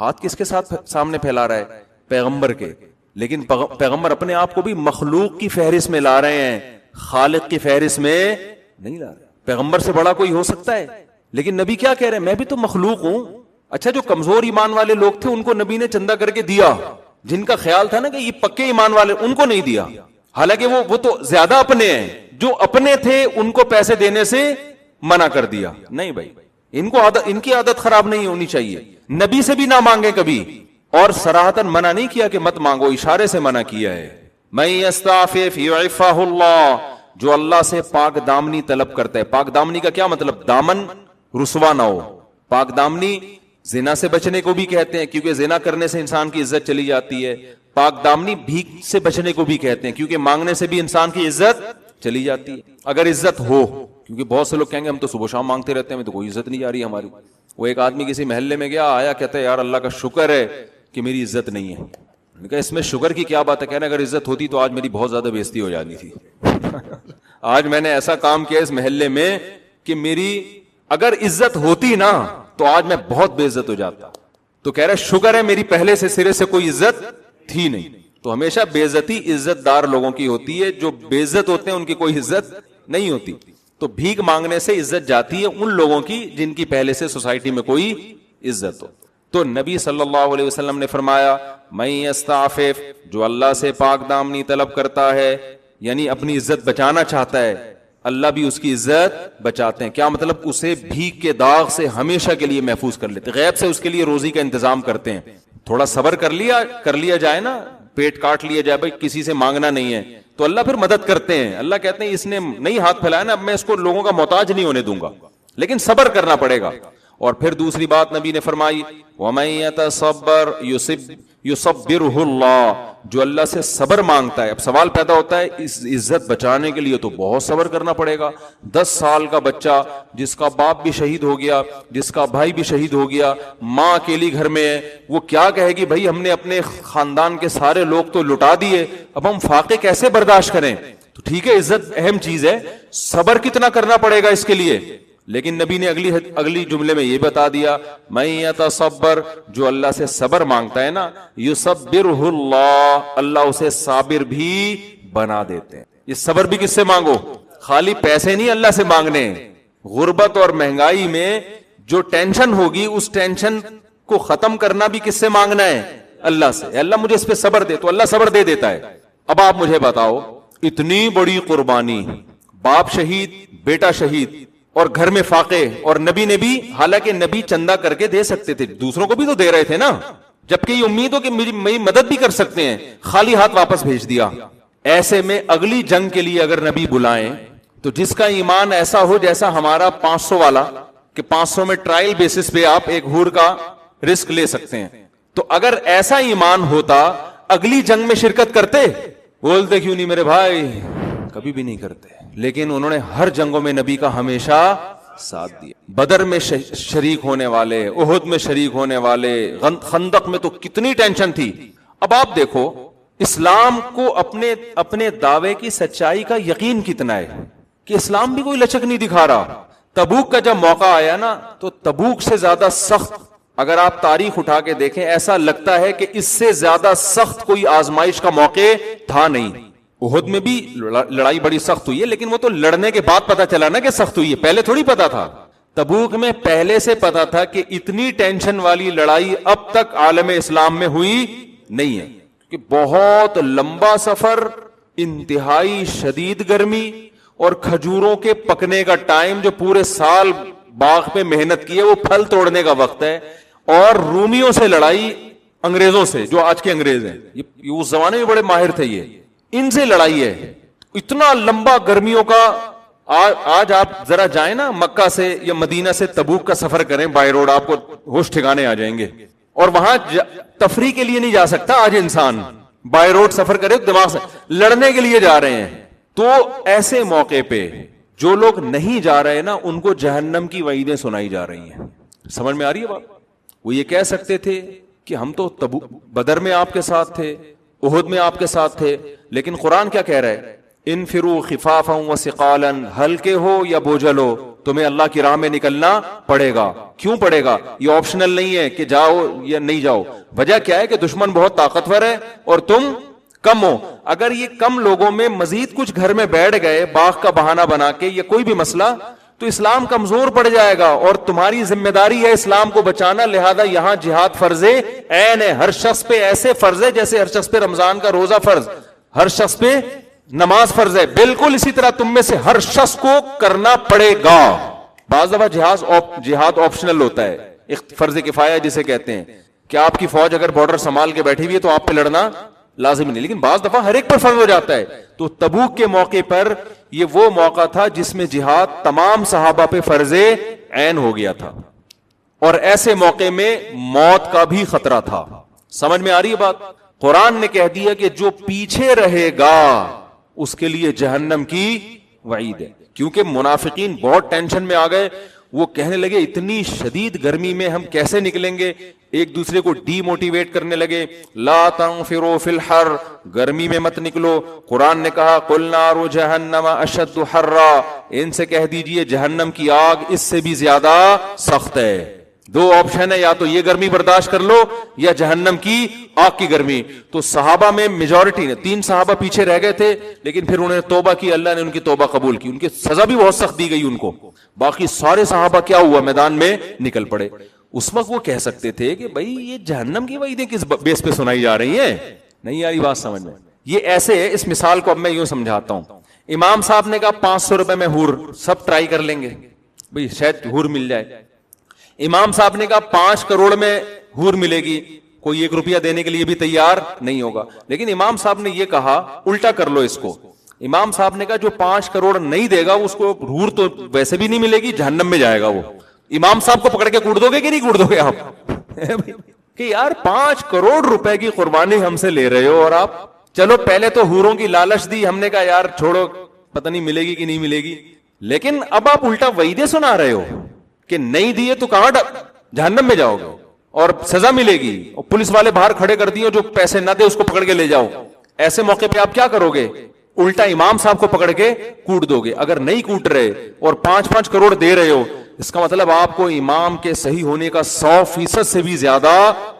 ہاتھ کس کے ساتھ سامنے پھیلا رہا ہے؟ پیغمبر کے. لیکن پیغمبر اپنے آپ کو بھی مخلوق کی فہرست میں لا رہے ہیں, خالق کی فہرست میں نہیں لا رہے. پیغمبر سے بڑا کوئی ہو سکتا ہے؟ لیکن نبی کیا کہہ رہے ہیں؟ میں بھی تو مخلوق ہوں. اچھا, جو کمزور ایمان والے لوگ تھے ان کو نبی نے چندہ کر کے دیا, جن کا خیال تھا نا کہ یہ پکے ایمان والے, ان کو نہیں دیا. حالانکہ وہ تو زیادہ اپنے ہیں. جو اپنے تھے ان کو پیسے دینے سے منع کر دیا. نہیں بھائی, ان کی عادت خراب نہیں ہونی چاہیے. نبی سے بھی نہ مانگے کبھی, اور صراحتاً منع نہیں کیا کہ مت مانگو, اشارے سے منع کیا ہے. من یستعفف یعفہ اللہ, جو اللہ سے پاک دامنی طلب کرتا ہے. پاک دامنی کا کیا مطلب؟ دامن رسوا نہ ہو. پاک دامنی زنا سے بچنے کو بھی کہتے ہیں, کیونکہ زنا کرنے سے انسان کی عزت چلی جاتی ہے. پاک دامنی بھیک سے بچنے کو بھی کہتے ہیں, کیونکہ مانگنے سے بھی انسان کی عزت چلی جاتی ہے, اگر عزت ہو. کیونکہ بہت سے لوگ کہیں گے ہم تو صبح شام مانگتے رہتے ہیں, ہمیں تو کوئی عزت نہیں جا رہی ہماری. وہ ایک آدمی کسی محلے میں گیا, آیا, کہتا ہے یار اللہ کا شکر ہے کہ میری عزت نہیں ہے. میں نے کہا اس میں شکر کی کیا بات ہے؟ کہنا اگر عزت ہوتی تو آج میری بہت زیادہ بےزتی ہو جانی تھی. آج میں نے ایسا کام کیا اس محلے میں کہ میری اگر عزت ہوتی نا تو آج میں بہت بے عزت ہو جاتا. تو کہہ رہا شکر ہے میری پہلے سے سرے سے کوئی عزت تھی نہیں. تو ہمیشہ بے عزتی عزت دار لوگوں کی ہوتی ہے, جو بے عزت ہوتے ہیں ان کی کوئی عزت نہیں ہوتی. تو بھیک مانگنے سے عزت جاتی ہے ان لوگوں کی جن کی پہلے سے سوسائٹی میں کوئی عزت ہو. تو نبی صلی اللہ علیہ وسلم نے فرمایا من یستعفف, جو اللہ سے پاک دامنی طلب کرتا ہے, یعنی اپنی عزت بچانا چاہتا ہے, اللہ بھی اس کی عزت بچاتے ہیں. کیا مطلب؟ اسے بھیک کے داغ سے ہمیشہ کے لیے محفوظ کر لیتے, غیب سے اس کے لیے روزی کا انتظام کرتے ہیں. تھوڑا صبر کر لیا جائے نا, پیٹ کاٹ لیا جائے, بھائی کسی سے مانگنا نہیں ہے, تو اللہ پھر مدد کرتے ہیں. اللہ کہتے ہیں اس نے نہیں ہاتھ پھیلایا نا, اب میں اس کو لوگوں کا محتاج نہیں ہونے دوں گا, لیکن صبر کرنا پڑے گا. اور پھر دوسری بات نبی نے فرمائی وَمَن يَتَصَبَّرْ يُصَبِّرْهُ اللَّهُ, جو اللہ سے صبر مانگتا ہے. اب سوال پیدا ہوتا ہے اس عزت بچانے کے لیے تو بہت صبر کرنا پڑے گا. 10 سال کا بچہ جس کا باپ بھی شہید ہو گیا, جس کا بھائی بھی شہید ہو گیا, ماں اکیلی گھر میں ہے, وہ کیا کہے گی بھائی ہم نے اپنے خاندان کے سارے لوگ تو لٹا دیے, اب ہم فاقے کیسے برداشت کریں؟ تو ٹھیک ہے عزت اہم چیز ہے, صبر کتنا کرنا پڑے گا اس کے لیے. لیکن نبی نے اگلی جملے میں یہ بتا دیا من یتصبر, جو اللہ سے صبر مانگتا ہے نا, یصبرہ اللہ, اللہ اسے صابر بھی بنا دیتے ہیں. یہ صبر بھی کس سے مانگو؟ خالی پیسے نہیں اللہ سے مانگنے. غربت اور مہنگائی میں جو ٹینشن ہوگی اس ٹینشن کو ختم کرنا بھی کس سے مانگنا ہے؟ اللہ سے. اللہ مجھے اس پہ صبر دے, تو اللہ صبر دے دیتا ہے. اب آپ مجھے بتاؤ, اتنی بڑی قربانی, باپ شہید, بیٹا شہید, اور گھر میں فاقے, اور نبی نے بھی, حالانکہ نبی چندہ کر کے دے سکتے تھے, دوسروں کو بھی تو دے رہے تھے نا, جبکہ یہ امید ہو کہ میری مدد بھی کر سکتے ہیں, خالی ہاتھ واپس بھیج دیا. ایسے میں اگلی جنگ کے لیے اگر نبی بلائیں تو جس کا ایمان ایسا ہو جیسا ہمارا 500 والا, کہ 500 میں ٹرائل بیسس پہ آپ ایک حور کا رسک لے سکتے ہیں, تو اگر ایسا ایمان ہوتا اگلی جنگ میں شرکت کرتے؟ بولتے کیوں نہیں میرے بھائی, کبھی بھی نہیں کرتے. لیکن انہوں نے ہر جنگوں میں نبی کا ہمیشہ ساتھ دیا. بدر میں شریک ہونے والے, احد میں شریک ہونے والے, خندق میں تو کتنی ٹینشن تھی. اب آپ دیکھو اسلام کو اپنے دعوے کی سچائی کا یقین کتنا ہے کہ اسلام بھی کوئی لچک نہیں دکھا رہا. تبوک کا جب موقع آیا نا تو تبوک سے زیادہ سخت, اگر آپ تاریخ اٹھا کے دیکھیں, ایسا لگتا ہے کہ اس سے زیادہ سخت کوئی آزمائش کا موقع تھا نہیں. احد میں بھی لڑائی بڑی سخت ہوئی ہے, لیکن وہ تو لڑنے کے بعد پتا چلا نا کہ سخت ہوئی ہے, پہلے تھوڑی پتا تھا. تبوک میں پہلے سے پتا تھا کہ اتنی ٹینشن والی لڑائی اب تک عالم اسلام میں ہوئی نہیں ہے, کہ بہت لمبا سفر, انتہائی شدید گرمی, اور کھجوروں کے پکنے کا ٹائم, جو پورے سال باغ پہ محنت کی ہے وہ پھل توڑنے کا وقت ہے, اور رومیوں سے لڑائی, انگریزوں سے, جو آج کے انگریز ہیں, یہ اس زمانے میں بڑے ماہر تھے, یہ ان سے لڑائی ہے. اتنا لمبا گرمیوں کا. آج آپ ذرا جائیں نا مکہ سے یا مدینہ سے تبوک کا سفر کریں بائی روڈ, آپ کو ہوش ٹھکانے آ جائیں گے. اور وہاں تفریح کے لیے نہیں جا سکتا آج انسان, بائی روڈ سفر کرے دماغ سے, لڑنے کے لیے جا رہے ہیں. تو ایسے موقع پہ جو لوگ نہیں جا رہے نا ان کو جہنم کی وعیدیں سنائی جا رہی ہیں. سمجھ میں آ رہی ہے بات؟ وہ یہ کہہ سکتے تھے کہ ہم تو بدر میں آپ کے ساتھ تھے, احد میں آپ کے ساتھ تھے, لیکن قرآن کیا کہہ رہا ہے؟ انفروا خفافا وثقالا, ہلکے ہو یا بوجھل ہو, تمہیں اللہ کی راہ میں نکلنا پڑے گا. کیوں پڑے گا؟ یہ آپشنل نہیں ہے کہ جاؤ یا نہیں جاؤ. وجہ کیا ہے کہ دشمن بہت طاقتور ہے اور تم کم ہو. اگر یہ کم لوگوں میں مزید کچھ گھر میں بیٹھ گئے باغ کا بہانہ بنا کے یا کوئی بھی مسئلہ, تو اسلام کمزور پڑ جائے گا اور تمہاری ذمہ داری ہے اسلام کو بچانا. لہذا یہاں جہاد فرض عین ہے, ہر شخص پہ ایسے فرض ہے جیسے ہر شخص پہ رمضان کا روزہ فرض, ہر شخص پہ نماز فرض ہے. بالکل اسی طرح تم میں سے ہر شخص کو کرنا پڑے گا. بعض دفعہ جہاد آپشنل ہوتا ہے, فرض کفایہ جسے کہتے ہیں, کہ آپ کی فوج اگر بارڈر سنبھال کے بیٹھی ہوئی ہے تو آپ پہ لڑنا لازم نہیں, لیکن بعض دفعہ ہر ایک پر فرض ہو جاتا ہے. تو تبوک کے موقع پر یہ وہ موقع تھا جس میں جہاد تمام صحابہ پہ فرض عین ہو گیا تھا, اور ایسے موقع میں موت کا بھی خطرہ تھا. سمجھ میں آ رہی ہے بات؟ قرآن نے کہہ دیا کہ جو پیچھے رہے گا اس کے لیے جہنم کی وعید ہے. کیونکہ منافقین بہت ٹینشن میں آ گئے, وہ کہنے لگے اتنی شدید گرمی میں ہم کیسے نکلیں گے, ایک دوسرے کو ڈی موٹیویٹ کرنے لگے. لا تنفروا فی الحر, گرمی میں مت نکلو. قرآن نے کہا قل نار جہنم اشد حرا, ان سے کہہ دیجئے جہنم کی آگ اس سے بھی زیادہ سخت ہے. دو آپشن ہے, یا تو یہ گرمی برداشت کر لو یا جہنم کی آگ کی گرمی. تو صحابہ میں میجورٹی نے, 3 صحابہ پیچھے رہ گئے تھے لیکن پھر انہوں نے توبہ کی, اللہ نے ان کی توبہ قبول کی, ان کی سزا بھی بہت سخت دی گئی ان کو. باقی سارے صحابہ کیا ہوا, میدان میں نکل پڑے. اس وقت وہ کہہ سکتے تھے کہ بھائی یہ جہنم کی وعیدیں کس بیس پہ سنائی جا رہی ہیں, نہیں آ رہی بات سمجھ میں. یہ ایسے ہے, اس مثال کو اب میں یوں سمجھاتا ہوں. امام صاحب نے کہا 500 روپے میں حور, سب ٹرائی کر لیں گے بھئی شاید حور مل جائے. امام صاحب نے کہا 5 کروڑ میں حور ملے گی, کوئی 1 روپیہ دینے کے لیے بھی تیار نہیں ہوگا. لیکن امام صاحب نے یہ کہا, الٹا کر لو اس کو. امام صاحب نے کہا جو 5 کروڑ نہیں دے گا اس کو حور تو ویسے بھی نہیں ملے گی, جہنم میں جائے گا وہ. امام صاحب کو پکڑ کے کوڑ دو گے کہ نہیں کوڑ دو گے آپ کہ یار 5 کروڑ روپے کی قربانی ہم سے لے رہے ہو, اور آپ چلو پہلے تو حوروں کی لالچ دی, ہم نے کہا یار چھوڑو پتہ نہیں ملے گی کہ نہیں ملے گی, لیکن اب آپ الٹا وعیدیں سنا رہے ہو کہ نہیں دیے تو کہاں جہنم میں جاؤ گے اور سزا ملے گی, اور پولیس والے باہر کھڑے کر دیے جو پیسے نہ دے اس کو پکڑ کے لے جاؤ. ایسے موقع پہ آپ کیا کرو گے, الٹا امام صاحب کو پکڑ کے کوٹ دو گے. اگر نہیں کوٹ رہے اور 5-5 کروڑ دے رہے ہو, اس کا مطلب آپ کو امام کے صحیح ہونے کا 100% سے بھی زیادہ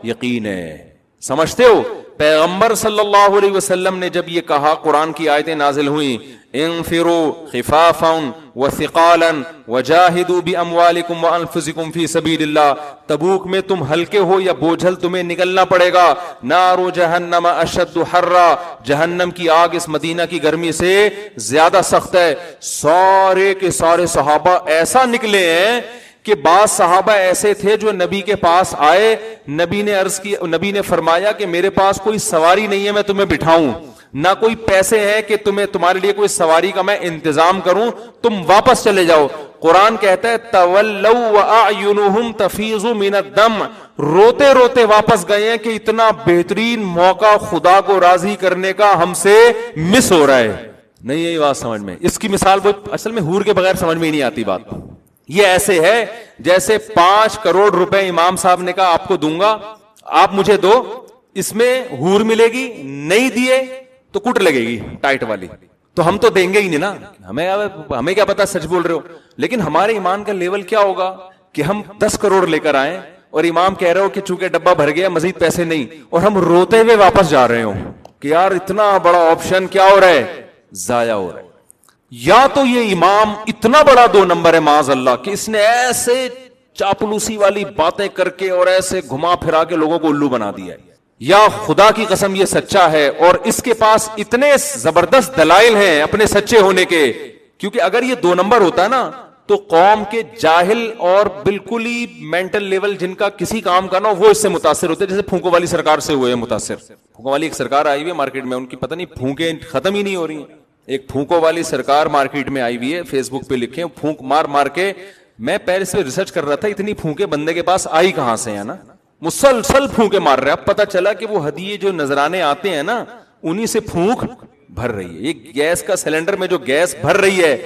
یقین ہے. سمجھتے ہو؟ پیغمبر صلی اللہ علیہ وسلم نے جب یہ کہا, قرآن کی آیتیں نازل ہوئیں, انفروا خفافا وثقالا وجاہدوا باموالکم وانفسکم فی سبیل اللہ. تبوک میں تم ہلکے ہو یا بوجھل, تمہیں نکلنا پڑے گا. نار جہنم اشد حرا, جہنم کی آگ اس مدینہ کی گرمی سے زیادہ سخت ہے. سارے کے سارے صحابہ ایسا نکلے ہیں کہ بعض صحابہ ایسے تھے جو نبی کے پاس آئے, نبی نے عرض کی, نبی نے فرمایا کہ میرے پاس کوئی سواری نہیں ہے میں تمہیں بٹھاؤں, نہ کوئی پیسے ہیں کہ تمہارے لیے کوئی سواری کا میں انتظام کروں, تم واپس چلے جاؤ. قرآن کہتا ہے تولوا واعینہم تفیض من الدم, روتے روتے واپس گئے ہیں کہ اتنا بہترین موقع خدا کو راضی کرنے کا ہم سے مس ہو رہا ہے. نہیں یہی بات سمجھ میں, اس کی مثال وہ اصل میں حور کے بغیر سمجھ میں ہی نہیں آتی بات. یہ ایسے ہے جیسے 5 کروڑ روپے امام صاحب نے کہا آپ کو دوں گا, آپ مجھے دو, اس میں حور ملے گی, نہیں دیے تو کٹ لگے گی ٹائٹ والی, تو ہم تو دیں گے ہی نہیں نا. ہمیں کیا پتا سچ بول رہے ہو, لیکن ہمارے ایمان کا لیول کیا ہوگا کہ ہم 10 کروڑ لے کر آئیں اور امام کہہ رہے ہو کہ چونکہ ڈبہ بھر گیا مزید پیسے نہیں, اور ہم روتے ہوئے واپس جا رہے ہو کہ یار اتنا بڑا آپشن کیا ہو رہا ہے, ضائع ہو رہا ہے. یا تو یہ امام اتنا بڑا 2 نمبر ہے معاذ اللہ کہ اس نے ایسے چاپلوسی والی باتیں کر کے اور ایسے گھما پھرا کے لوگوں کو الو بنا دیا ہے, یا خدا کی قسم یہ سچا ہے اور اس کے پاس اتنے زبردست دلائل ہیں اپنے سچے ہونے کے. کیونکہ اگر یہ 2 نمبر ہوتا ہے نا تو قوم کے جاہل اور بالکل ہی مینٹل لیول جن کا کسی کام کا نا, وہ اس سے متاثر ہوتے, جیسے پھونکو والی سرکار سے ہوئے ہیں متاثر. پھونکو والی ایک سرکار آئی ہوئی ہے مارکیٹ میں, ان کی پتہ نہیں پھونکیں ختم ہی نہیں ہو رہی ہیں. ایک پھونکو والی سرکار مارکیٹ میں آئی ہوئی ہے, فیس بک پہ لکھیں پھونک مار مار کے. میں پہلے سے ریسرچ کر رہا تھا اتنی پھونکے بندے کے پاس آئی کہاں سے ہے نا, مسلسل پھونکے مار رہے. اب پتہ چلا کہ وہ ہدیے جو نذرانے آتے ہیں نا انہی سے پھونک بھر رہی ہے. یہ گیس کا سلنڈر میں جو گیس بھر رہی ہے,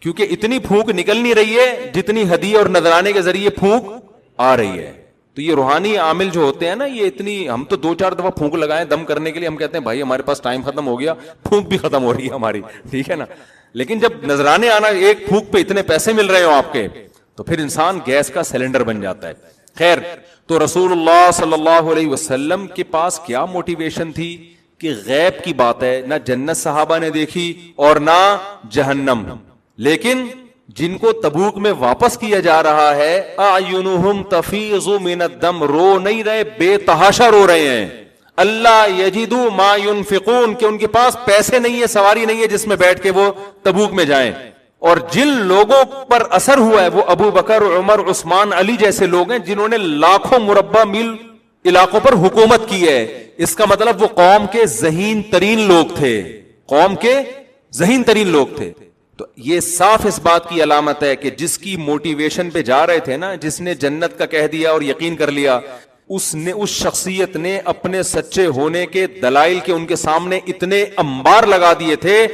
کیونکہ اتنی پھونک نکل نہیں رہی ہے جتنی ہدیے اور نذرانے کے ذریعے پھونک آ رہی ہے. تو یہ روحانی عامل جو ہوتے ہیں نا, یہ اتنی, ہم تو 2-4 دفعہ پھونک لگائیں دم کرنے کے لیے, ہم کہتے ہیں بھائی ہمارے پاس ٹائم ختم ہو گیا, پھونک بھی ختم ہو رہی ہے ہماری, ٹھیک ہے نا. لیکن جب نذرانے آنا ایک پھونک پہ اتنے پیسے مل رہے ہو آپ کے, تو پھر انسان گیس کا سلنڈر بن جاتا ہے. خیر, تو رسول اللہ صلی اللہ علیہ وسلم کے پاس کیا موٹیویشن تھی کہ غیب کی بات ہے, نہ جنت صحابہ نے دیکھی اور نہ جہنم, لیکن جن کو تبوک میں واپس کیا جا رہا ہے اعینہم تفیض من الدم, رو نہیں رہے, بے تحاشا رو رہے ہیں. اللہ یجدوا ما ينفقون, کہ ان کے پاس پیسے نہیں ہے, سواری نہیں ہے جس میں بیٹھ کے وہ تبوک میں جائیں. اور جن لوگوں پر اثر ہوا ہے وہ ابو بکر, عمر, عثمان, علی جیسے لوگ ہیں جنہوں نے لاکھوں مربع میل علاقوں پر حکومت کی ہے. اس کا مطلب وہ قوم کے ذہین ترین لوگ تھے, قوم کے ذہین ترین لوگ تھے. تو یہ صاف اس بات کی علامت ہے کہ جس کی موٹیویشن پہ جا رہے تھے نا, جس نے جنت کا کہہ دیا اور یقین کر لیا, اس شخصیت نے اپنے سچے ہونے کے دلائل کے ان کے سامنے اتنے انبار لگا دیے تھے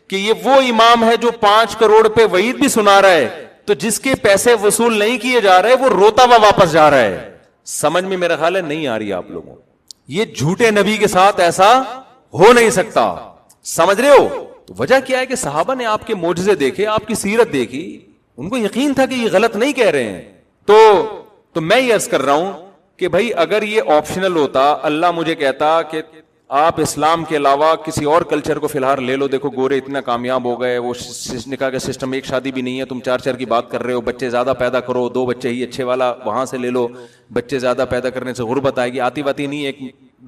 کہ یہ وہ امام ہے جو 5 کروڑ پہ وعید بھی سنا رہا ہے, تو جس کے پیسے وصول نہیں کیے جا رہے وہ روتا ہوا واپس جا رہا ہے. سمجھ میں میرا خیال ہے نہیں آ رہی آپ لوگوں, یہ جھوٹے نبی کے ساتھ ایسا ہو نہیں سکتا. سمجھ رہے ہو؟ تو وجہ کیا ہے کہ صحابہ نے آپ کے معجزے دیکھے, آپ کی سیرت دیکھی, ان کو یقین تھا کہ یہ غلط نہیں کہہ رہے ہیں. تو میں یہ عرض کر رہا ہوں کہ بھائی اگر یہ آپشنل ہوتا, اللہ مجھے کہتا کہ آپ اسلام کے علاوہ کسی اور کلچر کو فی الحال لے لو, دیکھو گورے اتنا کامیاب ہو گئے, وہ نکاح کا سسٹم, ایک شادی بھی نہیں ہے, تم 4 کی بات کر رہے ہو, بچے زیادہ پیدا کرو, 2 بچے ہی اچھے والا وہاں سے لے لو, بچے زیادہ پیدا کرنے سے غربت آئے گی, آتی واتی نہیں, ایک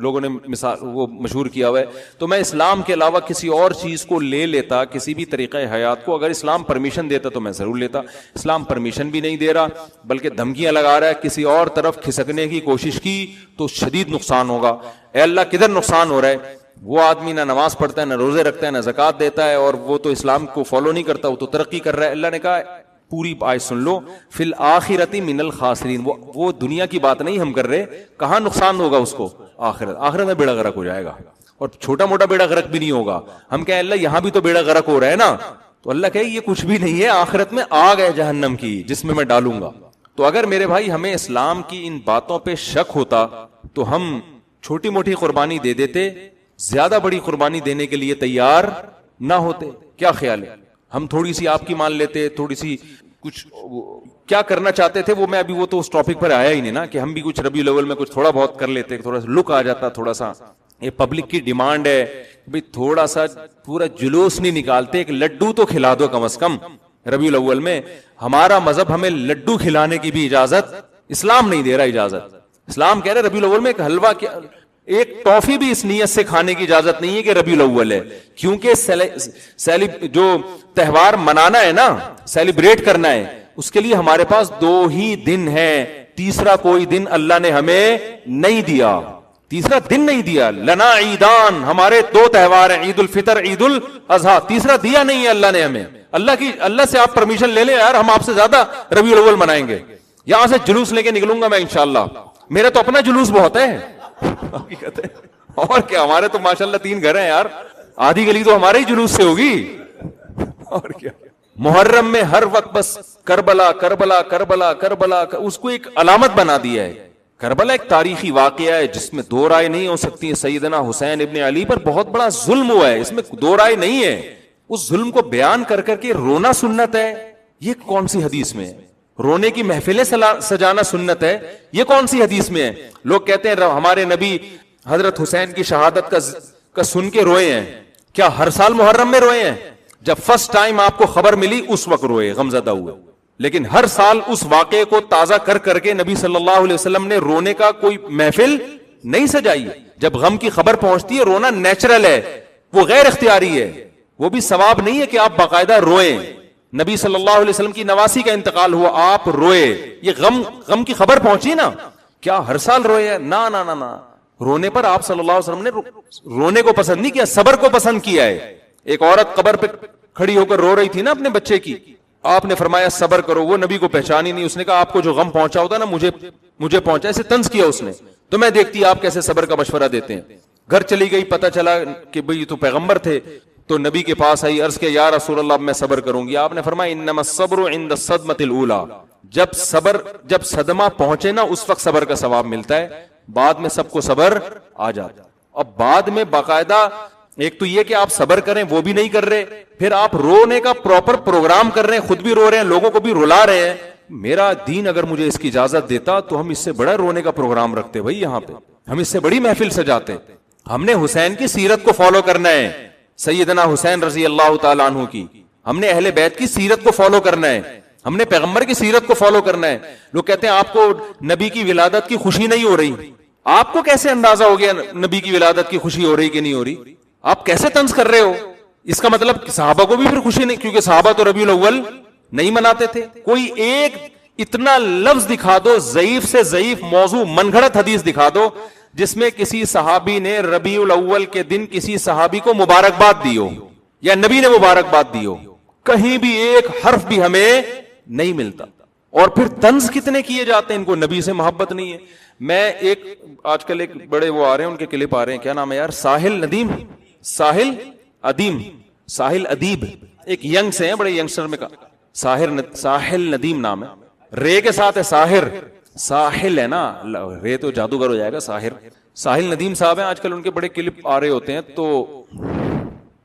لوگوں نے مثال وہ مشہور کیا ہوا ہے. تو میں اسلام کے علاوہ کسی اور چیز کو لے لیتا, کسی بھی طریقہ حیات کو, اگر اسلام پرمیشن دیتا تو میں ضرور لیتا. اسلام پرمیشن بھی نہیں دے رہا بلکہ دھمکیاں لگا رہا ہے, کسی اور طرف کھسکنے کی کوشش کی تو شدید نقصان ہوگا. اے اللہ کدھر نقصان ہو رہا ہے؟ وہ آدمی نہ نماز پڑھتا ہے, نہ روزے رکھتا ہے, نہ زکوٰۃ دیتا ہے, اور وہ تو اسلام کو فالو نہیں کرتا, وہ تو ترقی کر رہا ہے. اللہ نے کہا پوری آیت سن لو, فی الآخرۃ من الخاسرین, وہ دنیا کی بات نہیں ہم کر رہے, کہاں نقصان ہوگا اس کو؟ آخرت میں بیڑا غرق ہو جائے گا, اور چھوٹا موٹا بیڑا غرق بھی نہیں ہوگا. ہم کہیں اللہ یہاں بھی تو بیڑا غرق ہو رہا ہے نا, تو اللہ کہے یہ کچھ بھی نہیں ہے, آخرت میں آگ ہے جہنم کی جس میں ڈالوں گا. تو اگر میرے بھائی ہمیں اسلام کی ان باتوں پہ شک ہوتا تو ہم چھوٹی موٹی قربانی دے دیتے, زیادہ بڑی قربانی دینے کے لیے تیار نہ ہوتے. کیا خیال ہے؟ ہم تھوڑی سی آپ کی مان لیتے, تھوڑی سی کچھ کیا کرنا چاہتے تھے وہ, میں ابھی وہ تو اس ٹاپک پر آیا ہی نہیں نا, کہ ہم بھی کچھ ربیع الاول میں کچھ تھوڑا بہت کر لیتے, تھوڑا سا لک آ جاتا, تھوڑا سا یہ پبلک کی ڈیمانڈ ہے بھئی تھوڑا سا پورا جلوس نہیں نکالتے, ایک لڈو تو کھلا دو کم از کم ربیع الاول میں. ہمارا مذہب ہمیں لڈو کھلانے کی بھی اجازت اسلام نہیں دے رہا اجازت. اسلام کہہ رہے ربیع الاول میں ایک حلوہ, ایک ٹافی بھی اس نیت سے کھانے کی اجازت نہیں ہے کہ ربیع الاول ہے, کیونکہ جو تہوار منانا ہے نا, سیلیبریٹ کرنا ہے, اس کے لیے ہمارے پاس 2 ہی دن ہیں, تیسرا کوئی دن اللہ نے ہمیں نہیں دیا, تیسرا دن نہیں دیا. لنا عیدان, ہمارے 2 تہوار ہیں, عید الفطر, عید الاضحیٰ, تیسرا دیا نہیں ہے اللہ نے ہمیں. اللہ سے آپ پرمیشن لے لیں یار, ہم آپ سے زیادہ ربیع الاول منائیں گے. یہاں سے جلوس لے کے نکلوں گا میں انشاءاللہ, میرا تو اپنا جلوس بہت ہے حقیقت ہے, اور کیا, ہمارے تو ماشاءاللہ 3 گھر ہیں یار, آدھی گلی تو ہمارے ہی جلوس سے ہوگی, اور کیا. محرم میں ہر وقت بس کربلا کربلا کربلا کربلا, اس کو ایک علامت بنا دیا ہے. کربلا ایک تاریخی واقعہ ہے جس میں 2 رائے نہیں ہو سکتی. سیدنا حسین ابن علی پر بہت بڑا ظلم ہوا ہے, اس میں 2 رائے نہیں ہے. اس ظلم کو بیان کر کر کے رونا سنت ہے, یہ کون سی حدیث میں ہے؟ رونے کی محفلیں سجانا سنت ہے, یہ کون سی حدیث میں ہے؟ لوگ کہتے ہیں ہمارے نبی حضرت حسین کی شہادت کا سن کے روئے ہیں. کیا ہر سال محرم میں روئے ہیں؟ جب فرسٹ ٹائم آپ کو خبر ملی اس وقت روئے, غمزدہ ہوئے, لیکن ہر سال اس واقعے کو تازہ کر کر کے نبی صلی اللہ علیہ وسلم نے رونے کا کوئی محفل نہیں سجائی. جب غم کی خبر پہنچتی ہے رونا نیچرل ہے, وہ غیر اختیاری ہے, وہ بھی ثواب نہیں ہے کہ آپ باقاعدہ روئیں. نبی صلی اللہ علیہ وسلم کی نواسی کا انتقال ہوا, آپ روئے, یہ غم کی خبر پہنچی نا, کیا ہر سال روئے ہیں؟ نا نا نا نا, رونے پر آپ صلی اللہ علیہ وسلم نے رونے کو پسند نہیں کیا, صبر کو پسند کیا ہے. ایک عورت قبر پہ کھڑی ہو کر رو رہی تھی نا اپنے بچے کی, آپ نے فرمایا صبر کرو, وہ نبی کو پہچانی نہیں, اس نے کہا آپ کو جو غم پہنچا ہوتا نا مجھے پہنچا, اسے طنز کیا اس نے. تو میں دیکھتی آپ کیسے صبر کا مشورہ دیتے ہیں. گھر چلی گئی, پتہ چلا کہ بھئی تو پیغمبر تھے, تو نبی کے پاس آئی, عرض کیا یا رسول اللہ میں صبر کروں گی. آپ نے فرمایا انما الصبر عند الصدمۃ الاولى, جب صدمہ پہنچے نا اس وقت صبر کا ثواب ملتا ہے, بعد میں سب کو صبر آ جاتا. اب بعد میں باقاعدہ ایک تو یہ کہ آپ صبر کریں وہ بھی نہیں کر رہے, پھر آپ رونے کا پراپر پروگرام کر رہے ہیں, خود بھی رو رہے ہیں, لوگوں کو بھی رلا رہے ہیں. میرا دین اگر مجھے اس کی اجازت دیتا تو ہم اس سے بڑا رونے کا پروگرام رکھتے بھائی, یہاں پہ ہم اس سے بڑی محفل سجاتے. ہم نے حسین کی سیرت کو فالو کرنا ہے, سیدنا حسین رضی اللہ تعالیٰ عنہ کی, ہم نے اہل بیت کی سیرت کو فالو کرنا ہے, ہم نے پیغمبر کی سیرت کو فالو کرنا ہے. لوگ کہتے ہیں آپ کو نبی کی ولادت کی خوشی نہیں ہو رہی. آپ کو کیسے اندازہ ہو گیا نبی کی ولادت کی خوشی ہو رہی کہ نہیں ہو رہی؟ آپ کیسے طنز کر رہے ہو؟ اس کا مطلب صحابہ کو بھی پھر خوشی نہیں, کیونکہ صحابہ تو ربیع الاول نہیں مناتے تھے. کوئی ایک اتنا لفظ دکھا دو, ضعیف سے ضعیف موضوع من گھڑت حدیث دکھا دو جس میں کسی صحابی نے ربیع الاول کے دن کسی صحابی کو مبارکباد دی ہو یا نبی نے مبارکباد دی ہو. کہیں بھی ایک حرف بھی ہمیں نہیں ملتا. اور پھر طنز کتنے کیے جاتے ہیں, ان کو نبی سے محبت نہیں ہے. میں ایک آج کل ایک بڑے وہ آ رہے ہیں, ان کے کلپ آ رہے ہیں, کیا نام ہے یار, ساحل ندیم, ساحل ادیم, ساحل ادیب, ایک ینگ سے ہیں, بڑے ینگسٹر میں, ساحل ندیم نام ہے, رے کے ساتھ ہے ساحر, ساحل ہے نا, رے تو جادوگر ہو جائے گا, ساحر. ساحل ندیم صاحب ہیں, آج کل ان کے بڑے کلپ آ رہے ہوتے ہیں. تو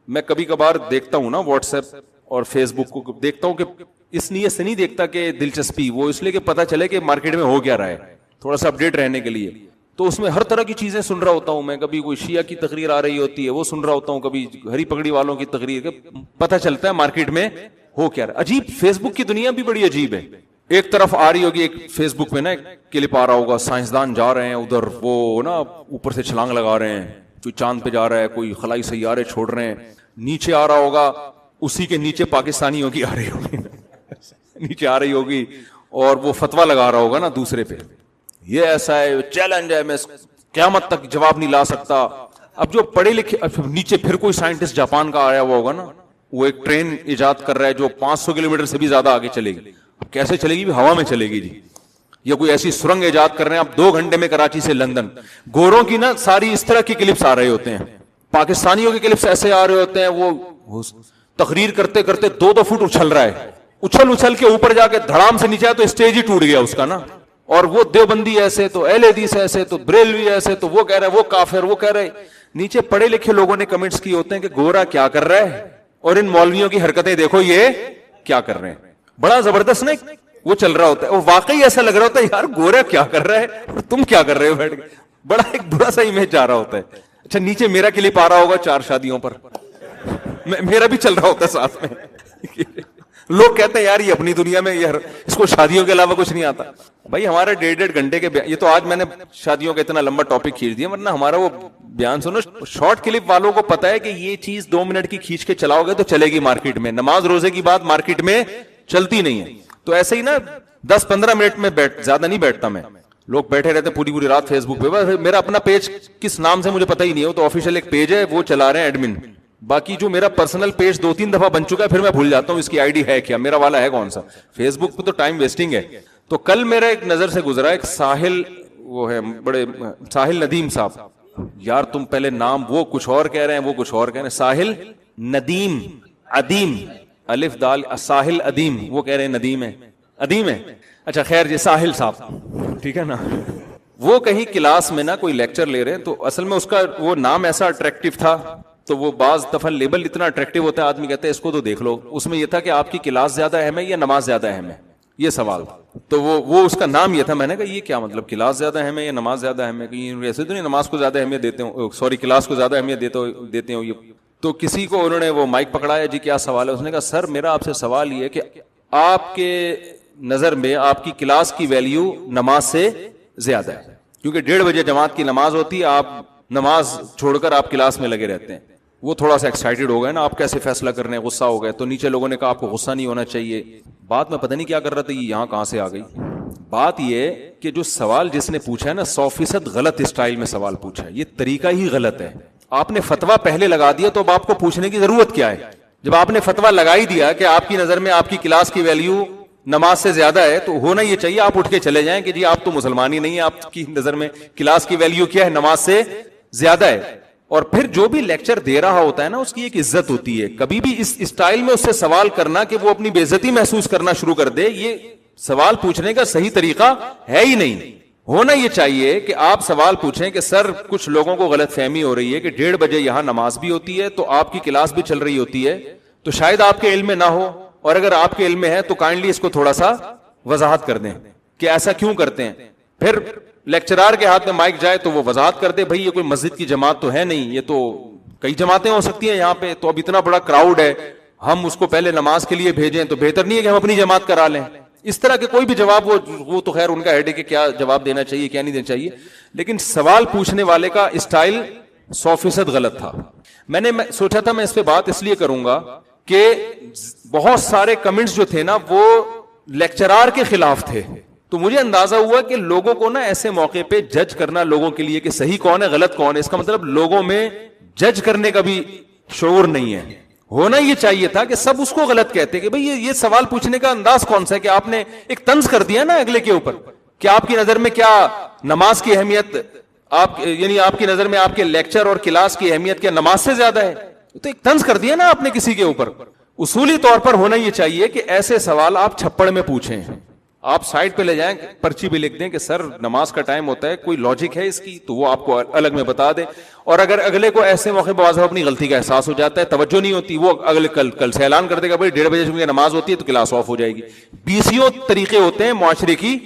میں کبھی کبھار دیکھتا ہوں نا واٹس ایپ اور فیس بک کو, دیکھتا ہوں کہ اس نیت سے نہیں دیکھتا کہ دلچسپی, وہ اس لیے کہ پتہ چلے کہ مارکیٹ میں ہو کیا رہا ہے, تھوڑا سا اپڈیٹ رہنے کے لیے. تو اس میں ہر طرح کی چیزیں سن رہا ہوتا ہوں میں, کبھی کوئی شیعہ کی تقریر آ رہی ہوتی ہے وہ سن رہا ہوتا ہوں, کبھی ہری پگڑی والوں کی تقریر, پتہ چلتا ہے مارکیٹ میں ہو کیا رہا ہے. عجیب, فیس بک کی دنیا بھی بڑی عجیب ہے. ایک طرف آ رہی ہوگی, ایک فیس بک پہ نا ایک کلپ آ رہا ہوگا, سائنسدان جا رہے ہیں ادھر, وہ نا اوپر سے چھلانگ لگا رہے ہیں, کوئی چاند پہ جا رہا ہے, کوئی خلائی سیارے چھوڑ رہے ہیں. نیچے آ رہا ہوگا, اسی کے نیچے پاکستانیوں کی آ رہی ہوگی نیچے آ رہی ہوگی, اور وہ فتوا لگا رہا ہوگا نا دوسرے پہ, یہ ایسا ہے, چیلنج ہے, میں قیامت تک جواب نہیں لا سکتا. اب جو پڑھے لکھے, نیچے پھر کوئی سائنٹسٹ جاپان کا آیا ہوا ہوگا نا, وہ ایک ٹرین ایجاد کر رہا ہے جو 500 کلومیٹر سے بھی زیادہ آگے چلے گی. اب کیسے چلے گی؟ ہوا میں چلے گی جی. یا کوئی ایسی سرنگ ایجاد کر رہے ہیں اب 2 گھنٹے میں کراچی سے لندن. گوروں کی نا ساری اس طرح کی کلپس آ رہے ہوتے ہیں, پاکستانیوں کے کلپس ایسے آ رہے ہوتے ہیں, وہ تقریر کرتے کرتے 2 فٹ اچھل رہا ہے, اچھل کے اوپر جا کے دھڑام سے نیچے آیا تو اسٹیج ہی ٹوٹ گیا اس کا نا. اور وہ دیوبندی ایسے, تو اہل حدیث ایسے, تو بریلوی ایسے, تو وہ کہہ رہے وہ کافر, وہ کہہ رہے. نیچے پڑھے لکھے لوگوں نے کمنٹس کیے ہوتے ہیں کہ گورا کیا کر رہا ہے, اور ان مولویوں کی حرکتیں دیکھو یہ کیا کر رہے ہیں. بڑا زبردست نا وہ چل رہا ہوتا ہے, وہ واقعی ایسا لگ رہا ہوتا ہے یار گورا کیا کر رہا ہے اور تم کیا کر رہے ہو بیٹھ کے. بڑا ایک برا سا امیج جا رہا ہوتا ہے. اچھا نیچے میرا کلپ آ رہا ہوگا 4 شادیوں پر, میرا بھی چل رہا ہوتا ہے ساتھ میں. لوگ کہتے ہیں یار یہ اپنی دنیا میں, یار اس کو شادیوں کے علاوہ کچھ نہیں آتا. بھائی ہمارے 1.5 گھنٹے کے یہ تو آج میں نے شادیوں کا اتنا لمبا ٹاپک کھینچ دیا, ورنہ ہمارا وہ بیان سنو. شارٹ کلپ والوں کو پتا ہے کہ یہ چیز 2 منٹ کی کھینچ کے چلاؤ گے تو چلے گی مارکیٹ میں. نماز روزے کی بات مارکیٹ میں چلتی نہیں ہے. تو ایسے ہی نا 10-15 منٹ میں زیادہ نہیں بیٹھتا میں. لوگ بیٹھے رہتے پوری رات فیس بک پہ. میرا اپنا پیج کس نام سے مجھے پتہ ہی نہیں ہے, تو آفیشیل ایک پیج ہے وہ چلا رہے ہیں ایڈمن. باقی جو میرا پرسنل پیج 2-3 دفعہ بن چکا ہے, پھر میں بھول جاتا ہوں اس کی آئی ڈی ہے کیا, میرا والا ہے کون سا. فیس بک پہ تو ٹائم ویسٹنگ ہے. تو کل میرا ایک نظر سے گزرا ایک ساحل, وہ ہے بڑے ساحل ندیم صاحب. یار تم پہلے نام وہ کچھ اور کہہ رہے ہیں, وہ کچھ اور کہہ رہے ہیں. ساحل ندیم, ادیم, الف دال, ساحل ادیم, وہ کہہ رہے ہیں ندیم ہے, ادیم ہے. اچھا خیر جی, ساحل صاحب ٹھیک ہے نا. وہ کہیں کلاس میں نا کوئی لیکچر لے رہے ہیں, تو اصل میں اس کا وہ نام ایسا اٹریکٹیو تھا, تو وہ بعض دفعہ لیبل اتنا اٹریکٹیو ہوتا ہے, آدمی کہتے ہیں اس کو تو دیکھ لو. اس میں یہ تھا کہ آپ کی کلاس زیادہ اہم ہے یا نماز زیادہ اہم ہے, یہ سوال. تو وہ اس کا نام یہ تھا. میں نے کہا یہ کیا مطلب, کلاس زیادہ اہم ہے یا نماز زیادہ اہم ہے؟ کہیں ایسے تو نہیں نماز کو زیادہ اہمیت دیتے ہوں, سوری کلاس کو زیادہ اہمیت دیتے ہوں. تو کسی کو انہوں نے وہ مائک پکڑایا, جی کیا سوال ہے؟ اس نے کہا سر میرا آپ سے سوال یہ ہے کہ آپ کے نظر میں آپ کی کلاس کی ویلیو نماز سے زیادہ ہے, کیونکہ 1:30 بجے جماعت کی نماز ہوتی ہے, آپ نماز چھوڑ کر آپ کلاس میں لگے رہتے ہیں. وہ تھوڑا سا ایکسائٹیڈ ہو گئے نا, آپ کیسے فیصلہ کر رہے ہیں, غصہ ہو گئے. تو نیچے لوگوں نے کہا آپ کو غصہ نہیں ہونا چاہیے. بات میں پتہ نہیں کیا کر رہا تھا, یہ یہاں کہاں سے آ گئی. بات یہ کہ جو سوال جس نے پوچھا ہے نا 100% غلط اسٹائل میں سوال پوچھا ہے, یہ طریقہ ہی غلط ہے. آپ نے فتویٰ پہلے لگا دیا, تو اب آپ کو پوچھنے کی ضرورت کیا ہے؟ جب آپ نے فتویٰ لگا ہی دیا کہ آپ کی نظر میں آپ کی کلاس کی ویلیو نماز سے زیادہ ہے, تو ہونا یہ چاہیے آپ اٹھ کے چلے جائیں کہ جی آپ تو مسلمان ہی نہیں ہیں, آپ کی نظر میں کلاس کی ویلیو کیا ہے, نماز سے زیادہ ہے. اور پھر جو بھی لیکچر دے رہا ہوتا ہے نا, اس کی ایک عزت ہوتی ہے. کبھی بھی اس اسٹائل میں اس سے سوال کرنا کہ وہ اپنی بے عزتی محسوس کرنا شروع کر دے, یہ سوال پوچھنے کا صحیح طریقہ ہے ہی نہیں. ہونا یہ چاہیے کہ آپ سوال پوچھیں کہ سر کچھ لوگوں کو غلط فہمی ہو رہی ہے کہ 1:30 بجے یہاں نماز بھی ہوتی ہے تو آپ کی کلاس بھی چل رہی ہوتی ہے، تو شاید آپ کے علم میں نہ ہو، اور اگر آپ کے علم میں ہے تو کائنڈلی اس کو تھوڑا سا وضاحت کر دیں کہ ایسا کیوں کرتے ہیں. پھر لیکچرار کے ہاتھ میں مائک جائے تو وہ وضاحت کر دے بھائی یہ کوئی مسجد کی جماعت تو ہے نہیں، یہ تو کئی جماعتیں ہو سکتی ہیں یہاں پہ، تو اب اتنا بڑا کراؤڈ ہے، ہم اس کو پہلے نماز کے لیے بھیجیں تو بہتر نہیں ہے کہ ہم اپنی جماعت کرا لیں. اس طرح کے کوئی بھی جواب، وہ تو خیر ان کا ہیڈ ہے کہ کیا جواب دینا چاہیے کیا نہیں دینا چاہیے، لیکن سوال پوچھنے والے کا اسٹائل 100% غلط تھا. میں نے سوچا تھا میں اس پہ بات اس لیے کروں گا کہ بہت سارے کمنٹس جو تھے نا وہ لیکچرار کے خلاف تھے، تو مجھے اندازہ ہوا کہ لوگوں کو نا ایسے موقع پہ جج کرنا لوگوں کے لیے کہ صحیح کون ہے غلط کون ہے، اس کا مطلب لوگوں میں جج کرنے کا بھی شعور نہیں ہے. ہونا یہ چاہیے تھا کہ سب اس کو غلط کہتے کہ بھئی یہ سوال پوچھنے کا انداز کون سا ہے کہ آپ نے ایک طنز کر دیا نا اگلے کے اوپر، کہ آپ کی نظر میں کیا نماز کی اہمیت، یعنی آپ کی نظر میں آپ کے لیکچر اور کلاس کی اہمیت کیا نماز سے زیادہ ہے، تو ایک طنز کر دیا نا آپ نے کسی کے اوپر. اصولی طور پر ہونا یہ چاہیے کہ ایسے سوال آپ چھپڑ میں پوچھیں، آپ سائڈ پہ لے جائیں پرچی بھی لکھ دیں کہ سر نماز کا ٹائم ہوتا ہے، کوئی لاجک ہے اس کی تو وہ آپ کو الگ میں بتا دے. اور اگر اگلے کو ایسے موقع پہ واضح اپنی غلطی کا احساس ہو جاتا ہے، توجہ نہیں ہوتی، وہ اگلے کل سے اعلان کر دے گا بھائی 1:30 بجے چونکہ نماز ہوتی ہے تو کلاس آف ہو جائے گی. 20 طریقے ہوتے ہیں معاشرے کی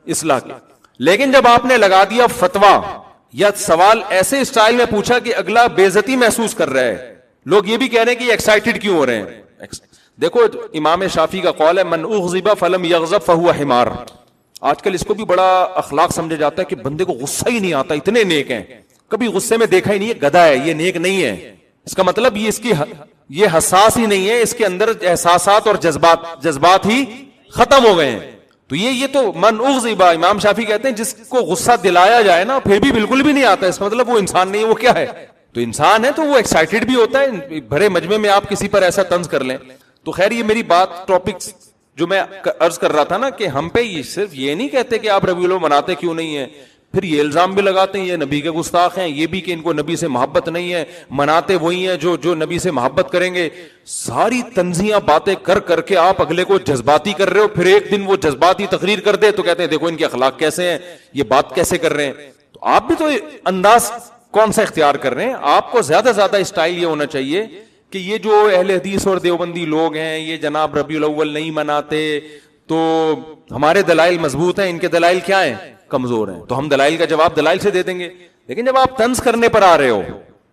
اصلاح کے. لیکن جب آپ نے لگا دیا فتویٰ یا سوال ایسے اسٹائل میں پوچھا کہ اگلا بے عزتی محسوس کر رہا ہے، لوگ یہ بھی کہہ رہے ہیں کہ یہ ایکسائٹڈ کیوں ہو رہے ہیں. دیکھو امام شافعی کا قول ہے من اغضب فلم یغضب فهو حمار. آج کل اس کو بھی بڑا اخلاق سمجھا جاتا ہے کہ بندے کو غصہ ہی نہیں آتا، اتنے نیک ہیں، کبھی غصے میں دیکھا ہی نہیں ہے، گدھا ہے، یہ نیک نہیں ہے. اس کا مطلب یہ حساس ہی نہیں ہے، اس کے اندر احساسات اور جذبات ہی ختم ہو گئے ہیں. تو یہ تو من اغضب، امام شافعی کہتے ہیں جس کو غصہ دلایا جائے نا پھر بھی بالکل بھی نہیں آتا، اس کا مطلب وہ انسان نہیں ہے. وہ کیا ہے؟ تو انسان ہے تو وہ ایکسائٹڈ بھی ہوتا ہے. بھرے مجمع میں آپ کسی پر ایسا طنز کر لیں تو خیر یہ میری بات ٹاپک جو میں عرض کر رہا تھا نا کہ ہم پہ یہ صرف یہ نہیں کہتے کہ آپ ربیع الاول مناتے کیوں نہیں ہیں، پھر یہ الزام بھی لگاتے ہیں یہ نبی کے گستاخ ہیں، یہ بھی کہ ان کو نبی سے محبت نہیں ہے، مناتے وہی ہیں جو نبی سے محبت کریں گے. ساری تنزیاں باتیں کر کے آپ اگلے کو جذباتی کر رہے ہو، پھر ایک دن وہ جذباتی تقریر کر دے تو کہتے ہیں دیکھو ان کے اخلاق کیسے ہیں، یہ بات کیسے کر رہے ہیں. تو آپ بھی تو انداز کون سا اختیار کر رہے ہیں. آپ کو زیادہ اسٹائل یہ ہونا چاہیے کہ یہ جو اہل حدیث اور دیوبندی لوگ ہیں یہ جناب ربیع الاول نہیں مناتے تو ہمارے دلائل مضبوط ہیں، ان کے دلائل کیا ہیں؟ کمزور ہیں، تو ہم دلائل کا جواب دلائل سے دے دیں گے. لیکن جب آپ طنز کرنے پر آ رہے ہو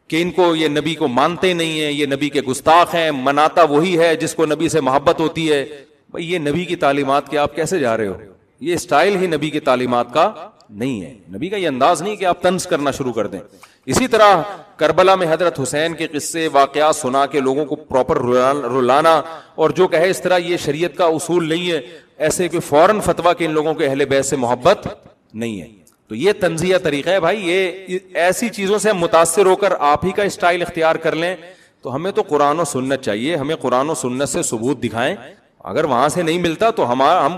کہ ان کو یہ نبی کو مانتے نہیں ہیں، یہ نبی کے گستاخ ہیں، مناتا وہی ہے جس کو نبی سے محبت ہوتی ہے، بھئی یہ نبی کی تعلیمات کے آپ کیسے جا رہے ہو؟ یہ اسٹائل ہی نبی کی تعلیمات کا نہیں ہے، نبی کا یہ انداز نہیں کہ آپ طنز کرنا شروع کر دیں. اسی طرح کربلا میں حضرت حسین کے قصے واقعات سنا کے لوگوں کو پراپر رلانا، اور جو کہے اس طرح یہ شریعت کا اصول نہیں ہے، ایسے کہ فوراً فتویٰ کہ ان لوگوں کے اہل بیت سے محبت نہیں ہے. تو یہ تنزیہ طریقہ ہے بھائی. یہ ایسی چیزوں سے ہم متاثر ہو کر آپ ہی کا اسٹائل اختیار کر لیں تو ہمیں تو قرآن و سنت چاہیے، ہمیں قرآن و سنت سے ثبوت دکھائیں. اگر وہاں سے نہیں ملتا تو